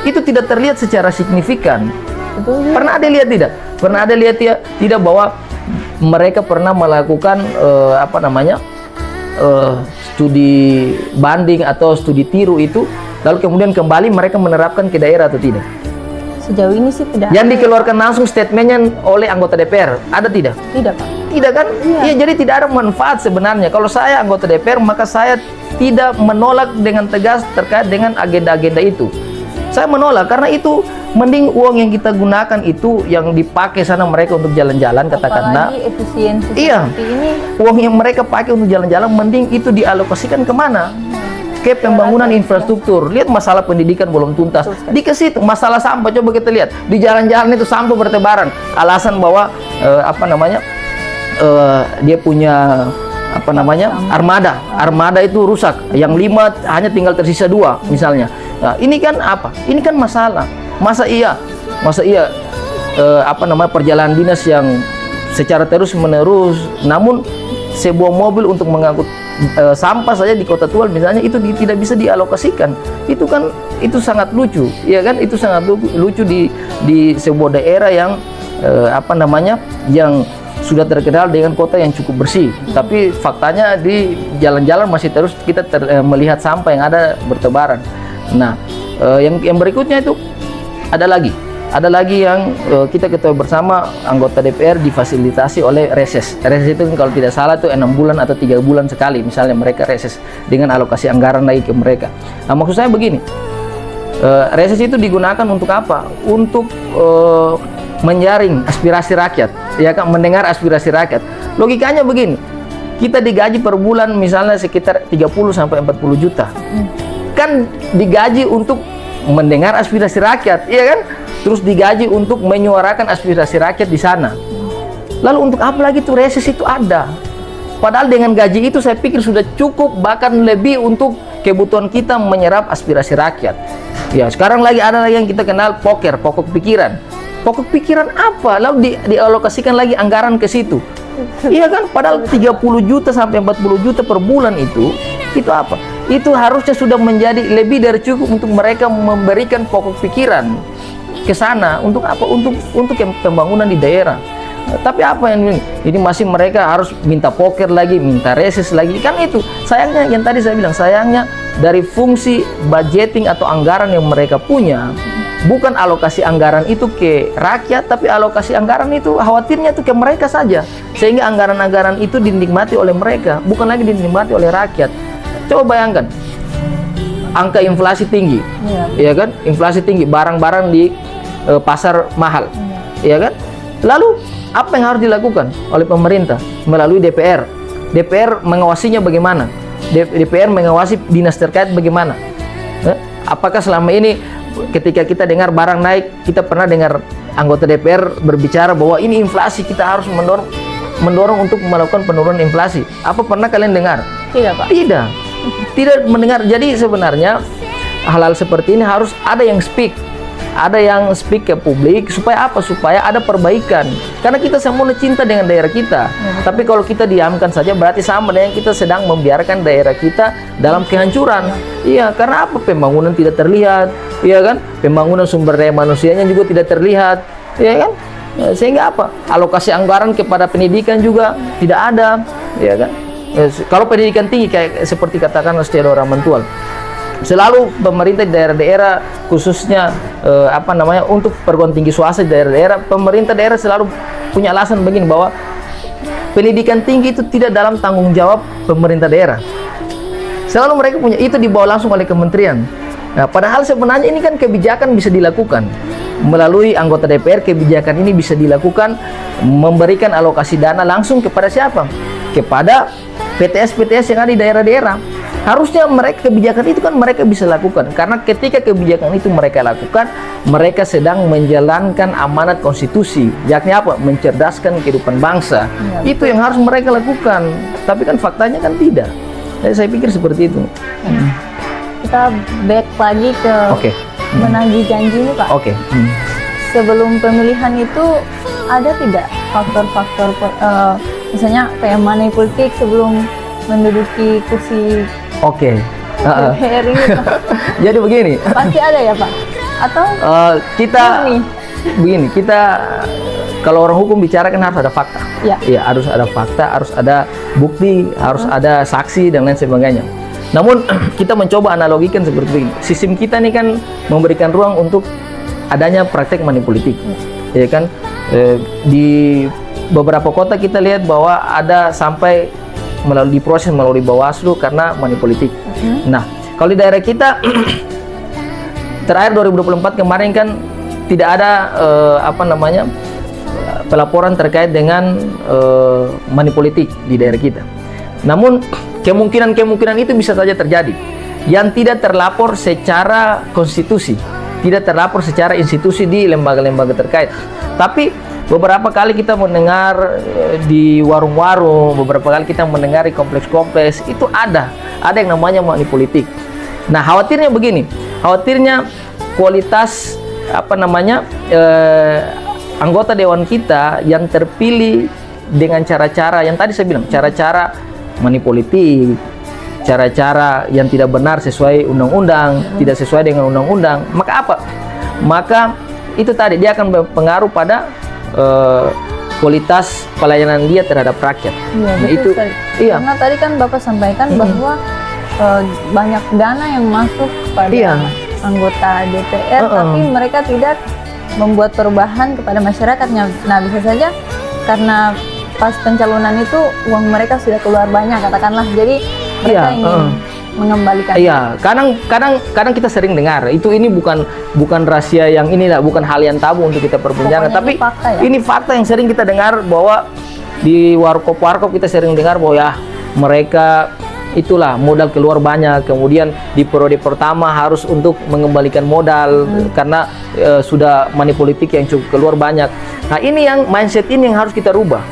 Itu tidak terlihat secara signifikan. Pernah ada lihat tidak? Pernah ada lihat tidak bahwa mereka pernah melakukan studi banding atau studi tiru itu, lalu kemudian kembali mereka menerapkan ke daerah atau tidak? Sejauh ini sih tidak. Yang dikeluarkan langsung statementnya oleh anggota DPR, ada tidak? Tidak, Pak. Tidak kan? Iya, jadi tidak ada manfaat sebenarnya. Kalau saya anggota DPR, maka saya tidak menolak dengan tegas terkait dengan agenda-agenda itu. Saya menolak karena itu mending uang yang kita gunakan itu yang dipakai sana mereka untuk jalan-jalan, katakanlah. Apalagi efisiensi seperti ini. Uang yang mereka pakai untuk jalan-jalan mending itu dialokasikan kemana? Ke pembangunan infrastruktur. Lihat masalah pendidikan belum tuntas. Dikasih masalah sampah, coba kita lihat. Di jalan-jalan itu sampah bertebaran. Alasan bahwa dia punya armada. Armada itu rusak. Yang 5 hanya tinggal tersisa 2 misalnya. Nah, ini kan apa? Ini kan masalah. Masa iya perjalanan dinas yang secara terus-menerus, namun sebuah mobil untuk mengangkut sampah saja di Kota Tual misalnya itu tidak bisa dialokasikan. Itu sangat lucu, ya kan? Itu sangat lucu di sebuah daerah yang yang sudah terkenal dengan kota yang cukup bersih, tapi faktanya di jalan-jalan masih terus kita melihat sampah yang ada bertebaran. Nah, yang berikutnya itu ada lagi yang kita ketahui bersama, anggota DPR difasilitasi oleh reses. Reses itu kalau tidak salah itu 6 bulan atau 3 bulan sekali misalnya mereka reses dengan alokasi anggaran lagi ke mereka. Nah, maksud saya begini, reses itu digunakan untuk apa? Untuk menyaring aspirasi rakyat, ya kan, mendengar aspirasi rakyat. Logikanya begini, kita digaji per bulan misalnya sekitar 30 sampai 40 juta. Kan digaji untuk mendengar aspirasi rakyat, iya kan? Terus digaji untuk menyuarakan aspirasi rakyat di sana. Lalu untuk apa lagi tuh reses itu ada? Padahal dengan gaji itu saya pikir sudah cukup, bahkan lebih untuk kebutuhan kita menyerap aspirasi rakyat. Ya, sekarang ada lagi yang kita kenal poker, pokok pikiran. Pokok pikiran apa? Lalu dialokasikan lagi anggaran ke situ. Iya kan, padahal 30 juta sampai 40 juta per bulan itu apa? Itu harusnya sudah menjadi lebih dari cukup untuk mereka memberikan pokok pikiran ke sana untuk apa? Untuk yang pembangunan di daerah. Tapi apa yang ini masih mereka harus minta poker lagi, minta reses lagi. Kan itu sayangnya yang tadi saya bilang, sayangnya dari fungsi budgeting atau anggaran yang mereka punya, bukan alokasi anggaran itu ke rakyat, tapi alokasi anggaran itu khawatirnya itu ke mereka saja, sehingga anggaran-anggaran itu dinikmati oleh mereka, bukan lagi dinikmati oleh rakyat. Coba bayangkan, angka inflasi tinggi, ya kan? Inflasi tinggi, barang-barang di pasar mahal, ya kan? Lalu apa yang harus dilakukan oleh pemerintah melalui DPR? DPR mengawasinya bagaimana? DPR mengawasi dinas terkait bagaimana? Apakah selama ini ketika kita dengar barang naik, kita pernah dengar anggota DPR berbicara bahwa ini inflasi, kita harus mendorong untuk melakukan penurunan inflasi? Apa pernah kalian dengar? Tidak, Pak. Tidak mendengar. Jadi sebenarnya hal-hal seperti ini harus ada yang speak ke publik, supaya apa? Supaya ada perbaikan. Karena kita semua cinta dengan daerah kita. Tapi kalau kita diamkan saja, berarti sama dengan kita sedang membiarkan daerah kita dalam kehancuran. Iya, karena apa? Pembangunan tidak terlihat, iya kan? Pembangunan sumber daya manusianya juga tidak terlihat, iya kan? Sehingga apa? Alokasi anggaran kepada pendidikan juga tidak ada, iya kan? Kalau pendidikan tinggi kayak seperti katakan secara orang mentual, selalu pemerintah di daerah-daerah khususnya untuk perguruan tinggi swasta di daerah-daerah, pemerintah daerah selalu punya alasan begini, bahwa pendidikan tinggi itu tidak dalam tanggung jawab pemerintah daerah. Selalu mereka punya itu dibawa langsung oleh kementerian. Nah, padahal sebenarnya ini kan kebijakan bisa dilakukan melalui anggota DPR. Kebijakan ini bisa dilakukan memberikan alokasi dana langsung kepada siapa? Kepada PTS-PTS yang ada di daerah-daerah. Harusnya mereka kebijakan itu kan mereka bisa lakukan, karena ketika kebijakan itu mereka lakukan, mereka sedang menjalankan amanat konstitusi, yakni apa? Mencerdaskan kehidupan bangsa. Itu yang harus mereka lakukan. Tapi kan faktanya kan tidak. Jadi saya pikir seperti itu. Kita back lagi ke menagih janji ini, Pak. Sebelum pemilihan itu ada tidak faktor-faktor misalnya kayak money politik sebelum menduduki kursi DPR ini? Jadi begini. Pasti ada ya, Pak? Atau kita kalau orang hukum bicara kan harus ada fakta. Ya, harus ada fakta, harus ada bukti, harus ada saksi dan lain sebagainya. Namun kita mencoba analogikan seperti ini. Sistem kita ini kan memberikan ruang untuk adanya praktek money politik, ya kan? Di beberapa kota kita lihat bahwa ada sampai melalui proses melalui Bawaslu karena money politik. Nah, kalau di daerah kita terakhir 2024 kemarin kan tidak ada pelaporan terkait dengan money politik di daerah kita. Namun kemungkinan itu bisa saja terjadi. Yang tidak terlapor secara konstitusi, tidak terlapor secara institusi di lembaga-lembaga terkait. Tapi beberapa kali kita mendengar di warung-warung, beberapa kali kita mendengar di kompleks-kompleks, itu ada yang namanya money politik. Nah, khawatirnya begini, khawatirnya kualitas anggota dewan kita yang terpilih dengan cara-cara yang tadi saya bilang, cara-cara money politik, cara-cara yang tidak benar sesuai undang-undang, tidak sesuai dengan undang-undang, maka apa? Maka itu tadi dia akan berpengaruh pada kualitas pelayanan dia terhadap rakyat. Karena tadi kan Bapak sampaikan bahwa banyak dana yang masuk pada anggota DPR, tapi mereka tidak membuat perubahan kepada masyarakatnya. Nah, bisa saja karena pas pencalonan itu uang mereka sudah keluar banyak, katakanlah, jadi mereka ingin mengembalikan. Iya, kadang kita sering dengar ini bukan rahasia yang inilah, bukan hal yang tabu untuk kita perbincangkan, tapi ini fakta yang sering kita dengar, bahwa di warkop kita sering dengar bahwa mereka itulah modal keluar banyak, kemudian di periode pertama harus untuk mengembalikan modal karena sudah money politik yang cukup keluar banyak. Nah, ini yang mindset ini yang harus kita rubah.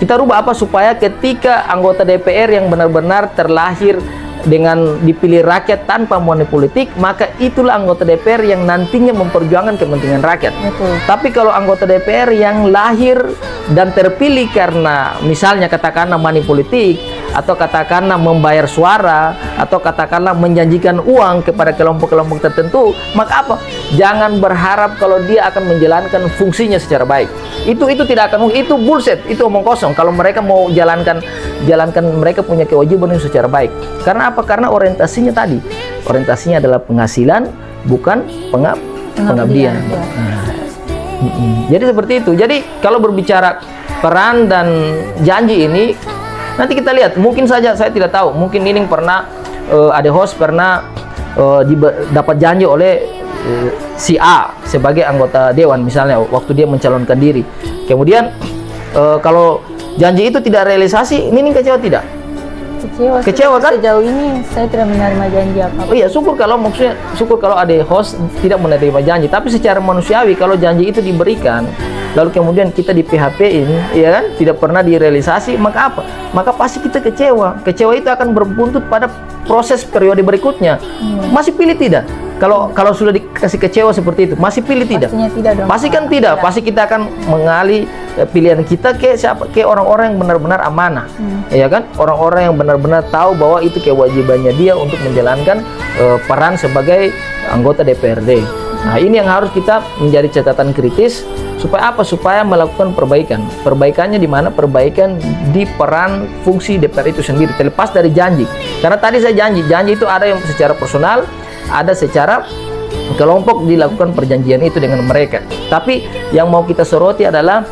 Kita rubah apa? Supaya ketika anggota DPR yang benar-benar terlahir dengan dipilih rakyat tanpa money politik, maka itulah anggota DPR yang nantinya memperjuangkan kepentingan rakyat. Betul. Tapi kalau anggota DPR yang lahir dan terpilih karena misalnya katakanlah money politik, atau katakanlah membayar suara, atau katakanlah menjanjikan uang kepada kelompok-kelompok tertentu, maka apa? Jangan berharap kalau dia akan menjalankan fungsinya secara baik. Itu tidak akan, itu bullshit, itu omong kosong. Kalau mereka mau jalankan mereka punya kewajiban itu secara baik. Karena apa? Karena orientasinya tadi, orientasinya adalah penghasilan, bukan pengabdian. Ya. Jadi seperti itu. Jadi kalau berbicara peran dan janji ini, nanti kita lihat. Mungkin saja saya tidak tahu. Mungkin Nining pernah ada host pernah dapat janji oleh si A sebagai anggota dewan misalnya waktu dia mencalonkan diri. Kemudian kalau janji itu tidak realisasi, Nining kecewa tidak? Kecewa kan? Sejauh ini saya tidak menerima janji apa-apa. Oh iya, syukur kalau ada host tidak menerima janji. Tapi secara manusiawi kalau janji itu diberikan, lalu kemudian kita di PHP-in, ya kan, tidak pernah direalisasi, maka apa? Maka pasti kita kecewa. Kecewa itu akan berbuntut pada proses periode berikutnya. Masih pilih tidak? Kalau sudah dikasih kecewa seperti itu, masih pilih tidak? Pastinya tidak dong. Pasti kan tidak. Pasti kita akan mengalih pilihan kita ke siapa? Ke orang-orang yang benar-benar amanah, ya kan? Orang-orang yang benar-benar tahu bahwa itu kewajibannya dia untuk menjalankan peran sebagai anggota DPRD. Nah, ini yang harus kita menjadi catatan kritis supaya apa? Supaya melakukan perbaikan. Perbaikannya di mana? Perbaikan di peran fungsi DPR itu sendiri, terlepas dari janji. Karena tadi saya janji itu ada yang secara personal, ada secara kelompok dilakukan perjanjian itu dengan mereka. Tapi yang mau kita soroti adalah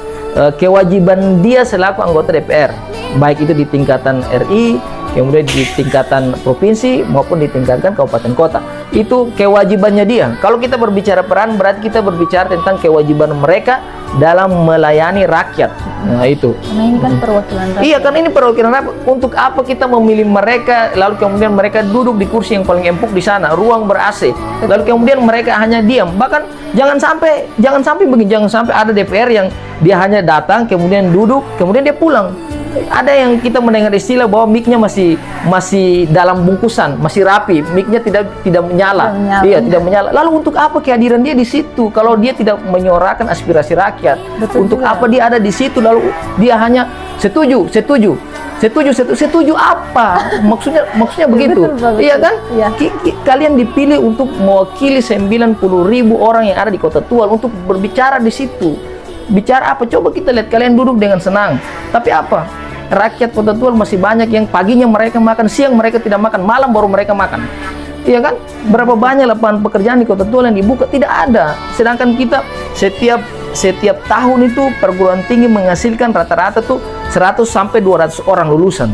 kewajiban dia selaku anggota DPR, baik itu di tingkatan RI, kemudian di tingkatan provinsi maupun di tingkatan kabupaten kota. Itu kewajibannya dia. Kalau kita berbicara peran, berarti kita berbicara tentang kewajiban mereka dalam melayani rakyat. Nah itu. Karena ini kan perwakilan rakyat. Iya, kan ini perwakilan rakyat. Untuk apa kita memilih mereka, lalu kemudian mereka duduk di kursi yang paling empuk di sana, ruang ber-AC, lalu kemudian mereka hanya diam. Bahkan jangan sampai begini, jangan sampai ada DPR yang dia hanya datang, kemudian duduk, kemudian dia pulang. Ada yang kita mendengar istilah bahwa mic-nya masih dalam bungkusan, masih rapi, mic-nya tidak menyala. Iya, tidak menyala. Lalu untuk apa kehadiran dia di situ kalau dia tidak menyuarakan aspirasi rakyat? Betul untuk juga. apa dia ada di situ lalu dia hanya setuju apa? Maksudnya begitu. Betul, Iya kan? Iya. Kalian dipilih untuk mewakili 90.000 orang yang ada di Kota Tual untuk berbicara di situ. Bicara apa? Coba kita lihat, kalian duduk dengan senang. Tapi apa? Rakyat Kota Tual masih banyak yang paginya mereka makan, siang mereka tidak makan, malam baru mereka makan. Iya kan? Berapa banyak lapangan pekerjaan di Kota Tual yang dibuka? Tidak ada. Sedangkan kita setiap tahun itu perguruan tinggi menghasilkan rata-rata tuh 100 sampai 200 orang lulusan.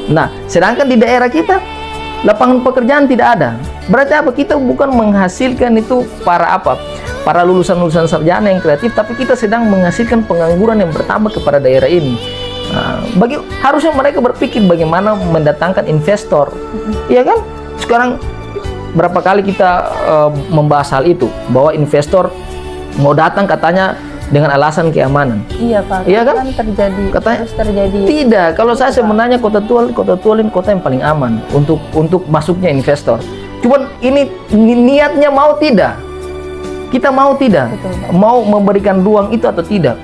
Nah, sedangkan di daerah kita lapangan pekerjaan tidak ada. Berarti apa? Kita bukan menghasilkan itu para lulusan-lulusan sarjana yang kreatif, tapi kita sedang menghasilkan pengangguran yang bertambah kepada daerah ini. Nah, harusnya mereka berpikir bagaimana mendatangkan investor. Iya kan? Sekarang berapa kali kita membahas hal itu, bahwa investor mau datang katanya dengan alasan keamanan. Iya Pak. Iya kan? Terus terjadi. Tidak. Kalau saya sebenarnya Kota Tual ini kota yang paling aman untuk masuknya investor. Cuman ini niatnya mau tidak? Kita mau tidak? Betul, mau memberikan ruang itu atau tidak?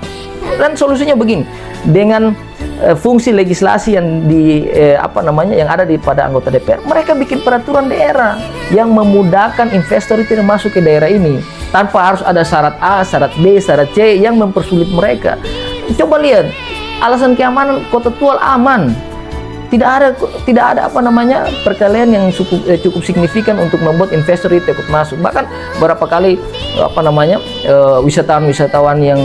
Dan solusinya begini, dengan fungsi legislasi yang yang ada pada anggota DPR, mereka bikin peraturan daerah yang memudahkan investor itu masuk ke daerah ini tanpa harus ada syarat A, syarat B, syarat C yang mempersulit mereka. Coba lihat, alasan keamanan Kota Tual aman. Tidak ada perkelahian yang cukup signifikan untuk membuat investor itu ikut masuk. Bahkan beberapa kali wisatawan yang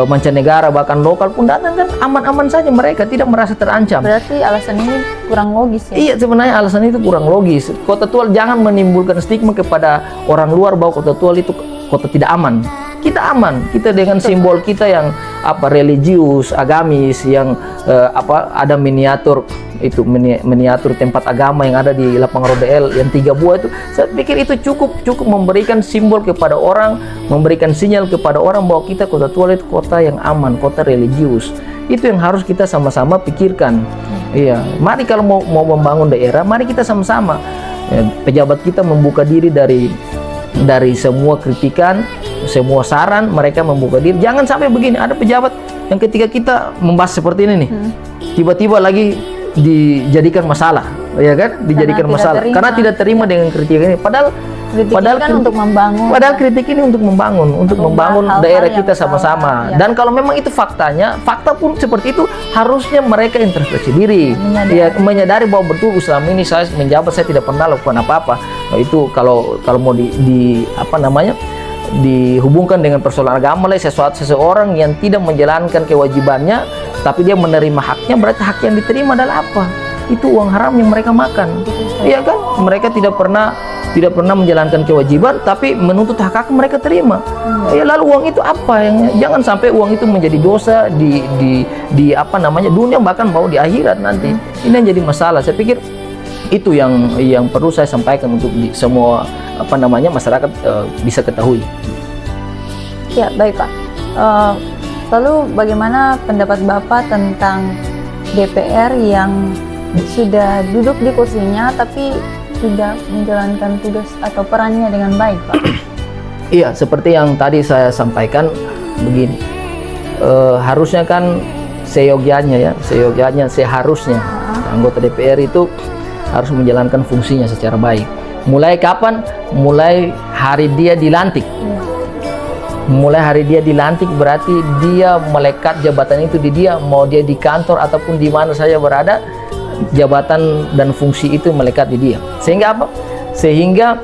mancanegara bahkan lokal pun datang kan aman-aman saja, mereka tidak merasa terancam. Berarti alasan ini kurang logis ya? Iya, sebenarnya alasan itu kurang logis. Kota Tual jangan menimbulkan stigma kepada orang luar bahwa Kota Tual itu kota tidak aman. Kita aman, kita dengan simbol kita yang religius, agamis, yang ada miniatur tempat agama yang ada di Lapangan Roda L yang 3 buah itu. Saya pikir itu cukup memberikan simbol kepada orang, memberikan sinyal kepada orang bahwa kita Kota Tual itu kota yang aman, kota religius. Itu yang harus kita sama-sama pikirkan. Iya, mari kalau mau membangun daerah, mari kita sama-sama. Pejabat kita membuka diri dari semua kritikan, semua saran, mereka membuka diri. Jangan sampai begini, ada pejabat yang ketika kita membahas seperti ini nih, tiba-tiba lagi dijadikan masalah, ya kan? Dijadikan masalah karena tidak terima dengan kritik ini. Padahal kan untuk membangun. Padahal kritik ini untuk membangun daerah kita sama-sama. Ya. Dan kalau memang itu faktanya, fakta pun seperti itu, harusnya mereka introspeksi diri, menyadari bahwa betul selama ini saya menjabat, saya tidak pernah lakukan apa-apa. Nah, itu kalau mau dihubungkan dengan persoalan agama, seseorang yang tidak menjalankan kewajibannya, tapi dia menerima haknya, berarti hak yang diterima adalah apa? Itu uang haram yang mereka makan. Iya kan? Mereka tidak pernah menjalankan kewajiban, tapi menuntut hak mereka terima. Ya, lalu uang itu apa? Jangan sampai uang itu menjadi dosa di dunia, bahkan mau di akhirat nanti. Ini yang jadi masalah. Saya pikir itu yang perlu saya sampaikan untuk semua masyarakat bisa ketahui. Ya, baik Pak. Lalu bagaimana pendapat Bapak tentang DPR yang sudah duduk di kursinya tapi tidak menjalankan tugas atau perannya dengan baik, Pak? Iya, seperti yang tadi saya sampaikan begini. Harusnya kan seharusnya anggota DPR itu harus menjalankan fungsinya secara baik. Mulai kapan? Mulai hari dia dilantik. Mulai hari dia dilantik berarti dia melekat jabatan itu di dia, mau dia di kantor ataupun di mana saja berada, jabatan dan fungsi itu melekat di dia. Sehingga apa? Sehingga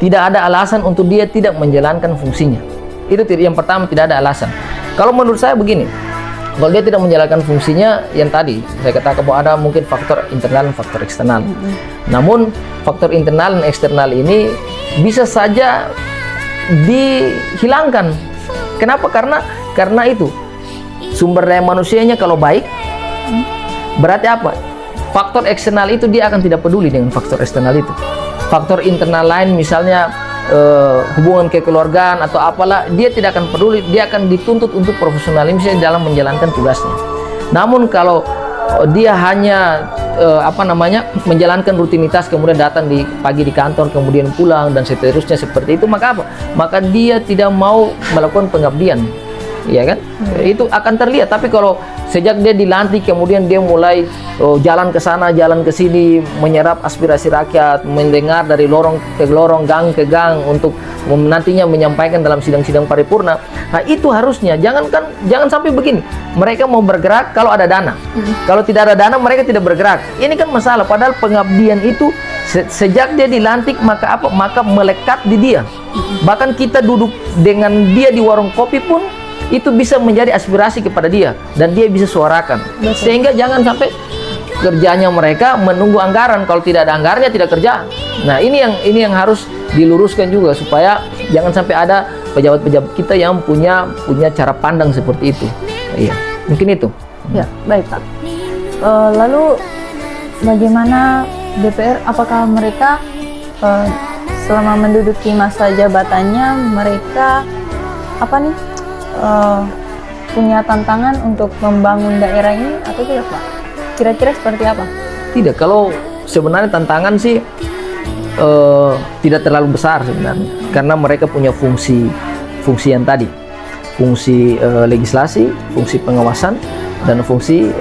tidak ada alasan untuk dia tidak menjalankan fungsinya. Itu yang pertama, tidak ada alasan. Kalau menurut saya begini, kalau dia tidak menjalankan fungsinya, yang tadi saya katakan bahwa ada mungkin faktor internal dan faktor eksternal. Namun faktor internal dan eksternal ini bisa saja dihilangkan. Kenapa? Karena itu sumber daya manusianya kalau baik, berarti apa? Faktor eksternal itu dia akan tidak peduli dengan faktor eksternal itu. Faktor internal lain misalnya hubungan kekeluargaan atau apalah, dia tidak akan peduli, dia akan dituntut untuk profesionalisme dalam menjalankan tugasnya. Namun kalau dia hanya menjalankan rutinitas, kemudian datang pagi di kantor, kemudian pulang dan seterusnya seperti itu, maka apa? Maka dia tidak mau melakukan pengabdian, ya kan? Itu akan terlihat. Tapi kalau sejak dia dilantik, kemudian dia mulai jalan ke sana, jalan ke sini, menyerap aspirasi rakyat, mendengar dari lorong ke lorong, gang ke gang, untuk nantinya menyampaikan dalam sidang-sidang paripurna. Nah, itu harusnya jangan sampai begini. Mereka mau bergerak kalau ada dana. Kalau tidak ada dana, mereka tidak bergerak. Ini kan masalah. Padahal pengabdian itu sejak dia dilantik, maka apa? Maka melekat di dia. Bahkan kita duduk dengan dia di warung kopi pun itu bisa menjadi aspirasi kepada dia dan dia bisa suarakan. Sehingga jangan sampai kerjanya mereka menunggu anggaran. Kalau tidak ada anggarannya, tidak kerja. Nah, ini yang harus diluruskan juga, supaya jangan sampai ada pejabat-pejabat kita yang punya cara pandang seperti itu. Iya, mungkin itu. Ya, baik Pak. Lalu bagaimana DPR? Apakah mereka selama menduduki masa jabatannya mereka punya tantangan untuk membangun daerah ini atau tidak, Pak? Kira-kira seperti apa? Tidak, kalau sebenarnya tantangan sih tidak terlalu besar sebenarnya, karena mereka punya fungsi yang tadi, fungsi legislasi, fungsi pengawasan, dan fungsi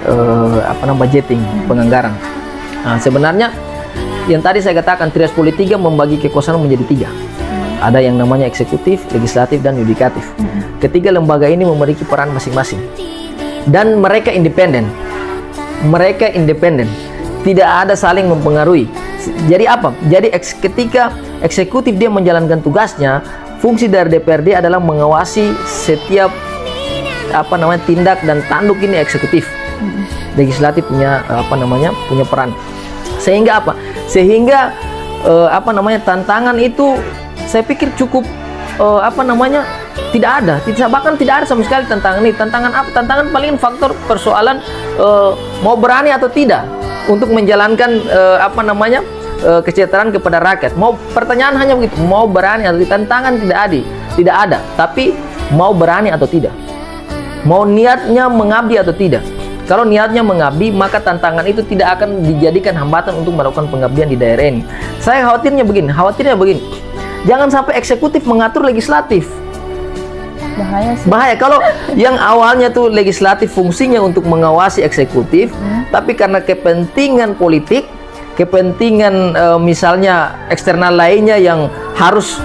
budgeting, penganggaran. Nah, sebenarnya yang tadi saya katakan, trias politika membagi kekuasaan menjadi 3. Ada yang namanya eksekutif, legislatif, dan yudikatif. Ketiga lembaga ini memiliki peran masing-masing dan mereka independen. Tidak ada saling mempengaruhi. Jadi apa? Jadi ketika eksekutif dia menjalankan tugasnya, fungsi dari DPRD adalah mengawasi setiap tindak dan tanduk ini eksekutif. Legislatif punya peran. Sehingga apa? Sehingga tantangan itu saya pikir cukup tidak ada, bahkan tidak ada sama sekali tantangan ini. Tantangan apa? Tantangan paling faktor persoalan mau berani atau tidak untuk menjalankan kesejahteraan kepada rakyat. Pertanyaan hanya begitu, mau berani atau tidak. Tantangan tidak ada, tapi mau berani atau tidak, mau niatnya mengabdi atau tidak. Kalau niatnya mengabdi, maka tantangan itu tidak akan dijadikan hambatan untuk melakukan pengabdian di daerah ini. Saya khawatirnya begini. Jangan sampai eksekutif mengatur legislatif. Bahaya sih. Bahaya kalau yang awalnya tuh legislatif fungsinya untuk mengawasi eksekutif, tapi karena kepentingan politik, kepentingan misalnya eksternal lainnya yang harus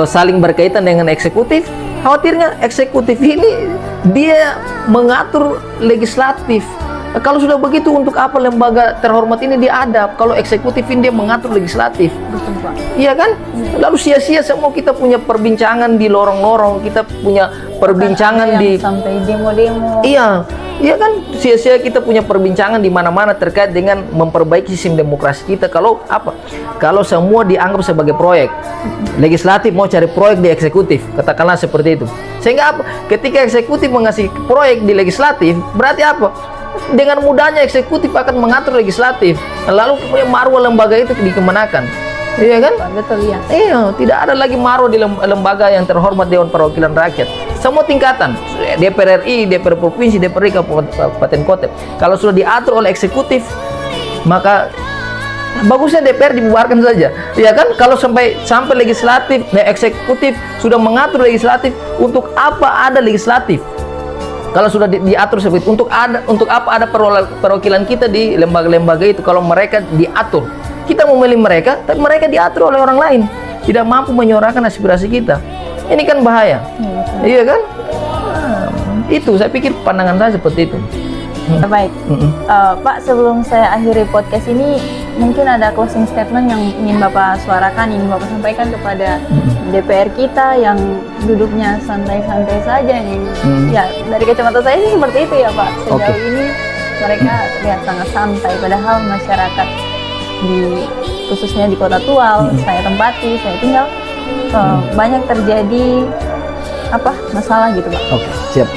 saling berkaitan dengan eksekutif, khawatirnya eksekutif ini dia mengatur legislatif. Kalau sudah begitu, untuk apa lembaga terhormat ini diadap kalau eksekutif ini dia mengatur legislatif? Betul, Pak. Iya kan? Lalu sia-sia semua kita punya perbincangan di lorong-lorong, kita punya perbincangan di sampai demo-demo. Iya kan? Sia-sia kita punya perbincangan di mana-mana terkait dengan memperbaiki sistem demokrasi kita. Kalau apa? Kalau semua dianggap sebagai proyek. Legislatif mau cari proyek di eksekutif, katakanlah seperti itu. Sehingga apa? Ketika eksekutif mengasih proyek di legislatif, berarti apa? Dengan mudahnya eksekutif akan mengatur legislatif, lalu kemudian marwah lembaga itu dikemenakan. Iya kan? Betul ya. Iya, tidak ada lagi marwah di lembaga yang terhormat, Dewan Perwakilan Rakyat. Semua tingkatan, DPR RI, DPR Provinsi, DPR Kabupaten Kota, kalau sudah diatur oleh eksekutif, maka bagusnya DPR dibubarkan saja. Iya kan? Kalau sampai legislatif, eksekutif sudah mengatur legislatif, untuk apa ada legislatif? Kalau sudah diatur seperti itu, untuk apa ada perwakilan kita di lembaga-lembaga itu? Kalau mereka diatur, kita memilih mereka, tapi mereka diatur oleh orang lain, tidak mampu menyuarakan aspirasi kita. Ini kan bahaya. Iya kan? Itu saya pikir pandangan saya seperti itu. Baik, Pak, sebelum saya akhiri podcast ini, mungkin ada closing statement yang ingin Bapak suarakan, ingin Bapak sampaikan kepada DPR kita yang duduknya santai-santai saja nih. Ya, dari kacamata saya sih seperti itu ya, Pak. Sejauh ini mereka terlihat sangat santai, padahal masyarakat khususnya di Kota Tual, saya tempati, saya tinggal, banyak terjadi masalah gitu, Pak. Oke, siap.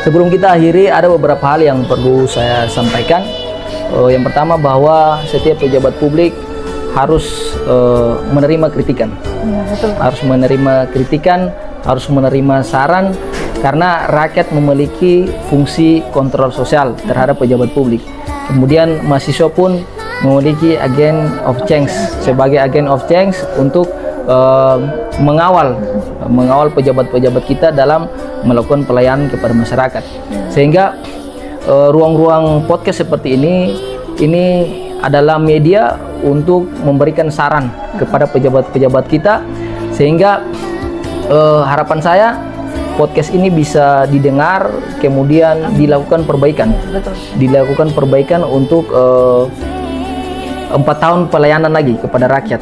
Sebelum kita akhiri, ada beberapa hal yang perlu saya sampaikan. Yang pertama, bahwa setiap pejabat publik harus menerima kritikan. Harus menerima kritikan, harus menerima saran, karena rakyat memiliki fungsi kontrol sosial terhadap pejabat publik. Kemudian mahasiswa pun memiliki agent of change, sebagai agent of change untuk mengawal pejabat-pejabat kita dalam melakukan pelayanan kepada masyarakat. Sehingga ruang-ruang podcast seperti ini adalah media untuk memberikan saran kepada pejabat-pejabat kita, sehingga harapan saya podcast ini bisa didengar, kemudian dilakukan perbaikan. Dilakukan perbaikan untuk 4 tahun pelayanan lagi kepada rakyat.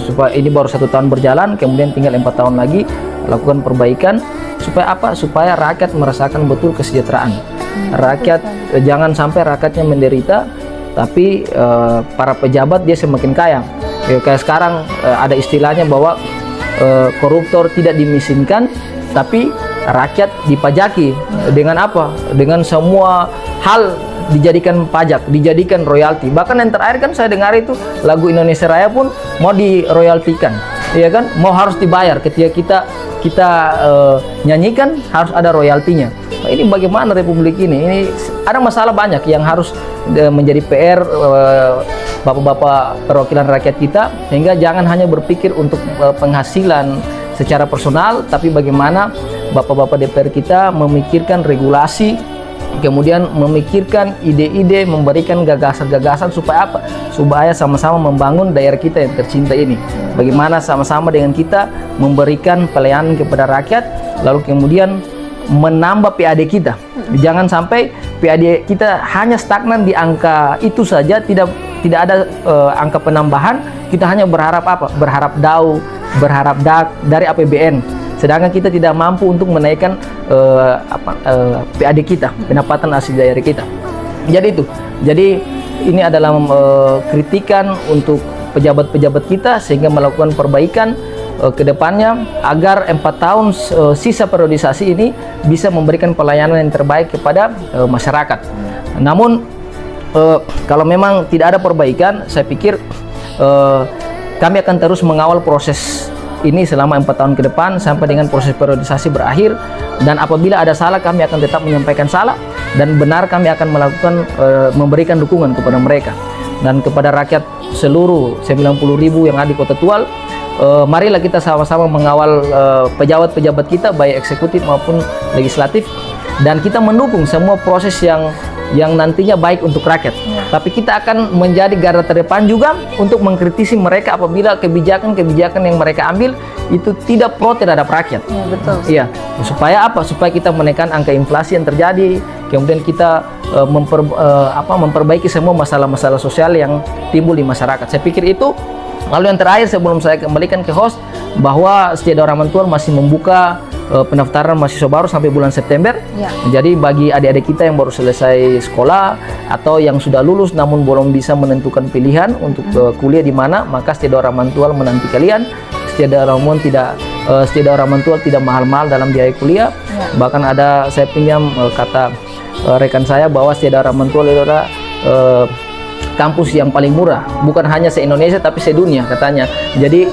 Supaya ini baru 1 tahun berjalan, kemudian tinggal 4 tahun lagi, lakukan perbaikan. Supaya apa? Supaya rakyat merasakan betul kesejahteraan. Rakyat, jangan sampai rakyatnya menderita, tapi para pejabat dia semakin kaya. Kayak sekarang ada istilahnya bahwa koruptor tidak dimiskinkan, tapi rakyat dipajaki. Dengan apa? Dengan semua hal dijadikan pajak, dijadikan royalti. Bahkan yang terakhir kan saya dengar itu lagu Indonesia Raya pun mau diroyaltikan, ya kan? Mau harus dibayar ketika kita nyanyikan, harus ada royaltinya. Nah, ini bagaimana republik ini? Ini ada masalah banyak yang harus menjadi PR bapak-bapak perwakilan rakyat kita, sehingga jangan hanya berpikir untuk penghasilan secara personal, tapi bagaimana bapak-bapak DPR kita memikirkan regulasi, kemudian memikirkan ide-ide, memberikan gagasan-gagasan supaya apa? Supaya sama-sama membangun daerah kita yang tercinta ini. Bagaimana sama-sama dengan kita memberikan pelayanan kepada rakyat, lalu kemudian menambah PAD kita. Jangan sampai PAD kita hanya stagnan di angka itu saja, tidak ada angka penambahan. Kita hanya berharap apa? Berharap DAU, berharap DAK dari APBN. Sedangkan kita tidak mampu untuk menaikkan PAD kita, pendapatan asli daerah kita. Jadi ini adalah kritikan untuk pejabat-pejabat kita, sehingga melakukan perbaikan ke depannya agar 4 tahun sisa periodisasi ini bisa memberikan pelayanan yang terbaik kepada masyarakat. Namun kalau memang tidak ada perbaikan, saya pikir kami akan terus mengawal proses ini selama 4 tahun ke depan sampai dengan proses periodisasi berakhir. Dan apabila ada salah, kami akan tetap menyampaikan salah, dan benar kami akan melakukan memberikan dukungan kepada mereka. Dan kepada rakyat seluruh 90.000 yang ada di Kota Tual, marilah kita sama-sama mengawal pejabat-pejabat kita, baik eksekutif maupun legislatif, dan kita mendukung semua proses yang nantinya baik untuk rakyat. Tapi kita akan menjadi garda terdepan juga untuk mengkritisi mereka apabila kebijakan-kebijakan yang mereka ambil itu tidak pro terhadap rakyat. Iya, betul. Iya, supaya apa? Supaya kita menekan angka inflasi yang terjadi, kemudian kita memperbaiki semua masalah-masalah sosial yang timbul di masyarakat. Saya pikir itu. Lalu yang terakhir, sebelum saya kembalikan ke host, bahwa Setiada Rahman Tual masih membuka pendaftaran mahasiswa baru sampai bulan September. Ya. Jadi bagi adik-adik kita yang baru selesai sekolah atau yang sudah lulus namun belum bisa menentukan pilihan untuk kuliah di mana, maka Setiada Rahman Tual menanti kalian. Setiada Rahman Tual tidak mahal-mahal dalam biaya kuliah. Ya. Bahkan ada, saya pinjam kata rekan saya, bahwa Setiada Rahman Tual itu adalah kampus yang paling murah, bukan hanya se-Indonesia tapi sedunia katanya. Jadi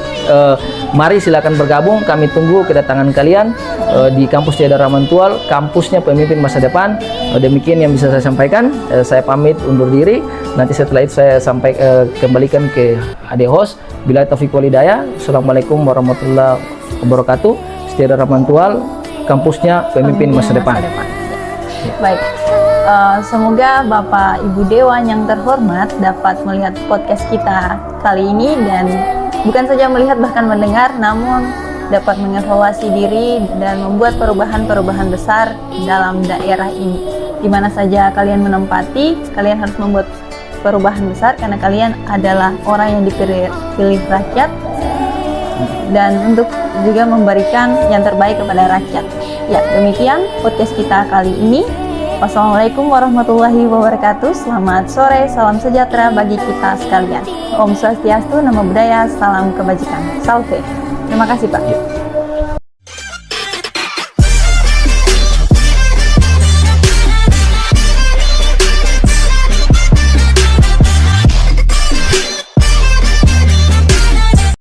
mari silakan bergabung, kami tunggu kedatangan kalian di kampus Setiada Rahman Tual, kampusnya pemimpin masa depan. Demikian yang bisa saya sampaikan. Saya pamit undur diri. Nanti setelah itu saya kembalikan ke adik host. Bila taufiq wal hidayah. Assalamualaikum warahmatullahi wabarakatuh. Setiada Rahman Tual, kampusnya pemimpin masa depan. Baik. Semoga Bapak Ibu Dewan yang terhormat dapat melihat podcast kita kali ini, dan bukan saja melihat, bahkan mendengar, namun dapat mengevaluasi diri dan membuat perubahan-perubahan besar dalam daerah ini. Di mana saja kalian menempati, kalian harus membuat perubahan besar karena kalian adalah orang yang dipilih rakyat, dan untuk juga memberikan yang terbaik kepada rakyat. Ya, demikian podcast kita kali ini. Wassalamualaikum warahmatullahi wabarakatuh. Selamat sore, salam sejahtera bagi kita sekalian. Om Swastiastu, Namo Buddhaya, salam kebajikan. Salve. Terima kasih, Pak.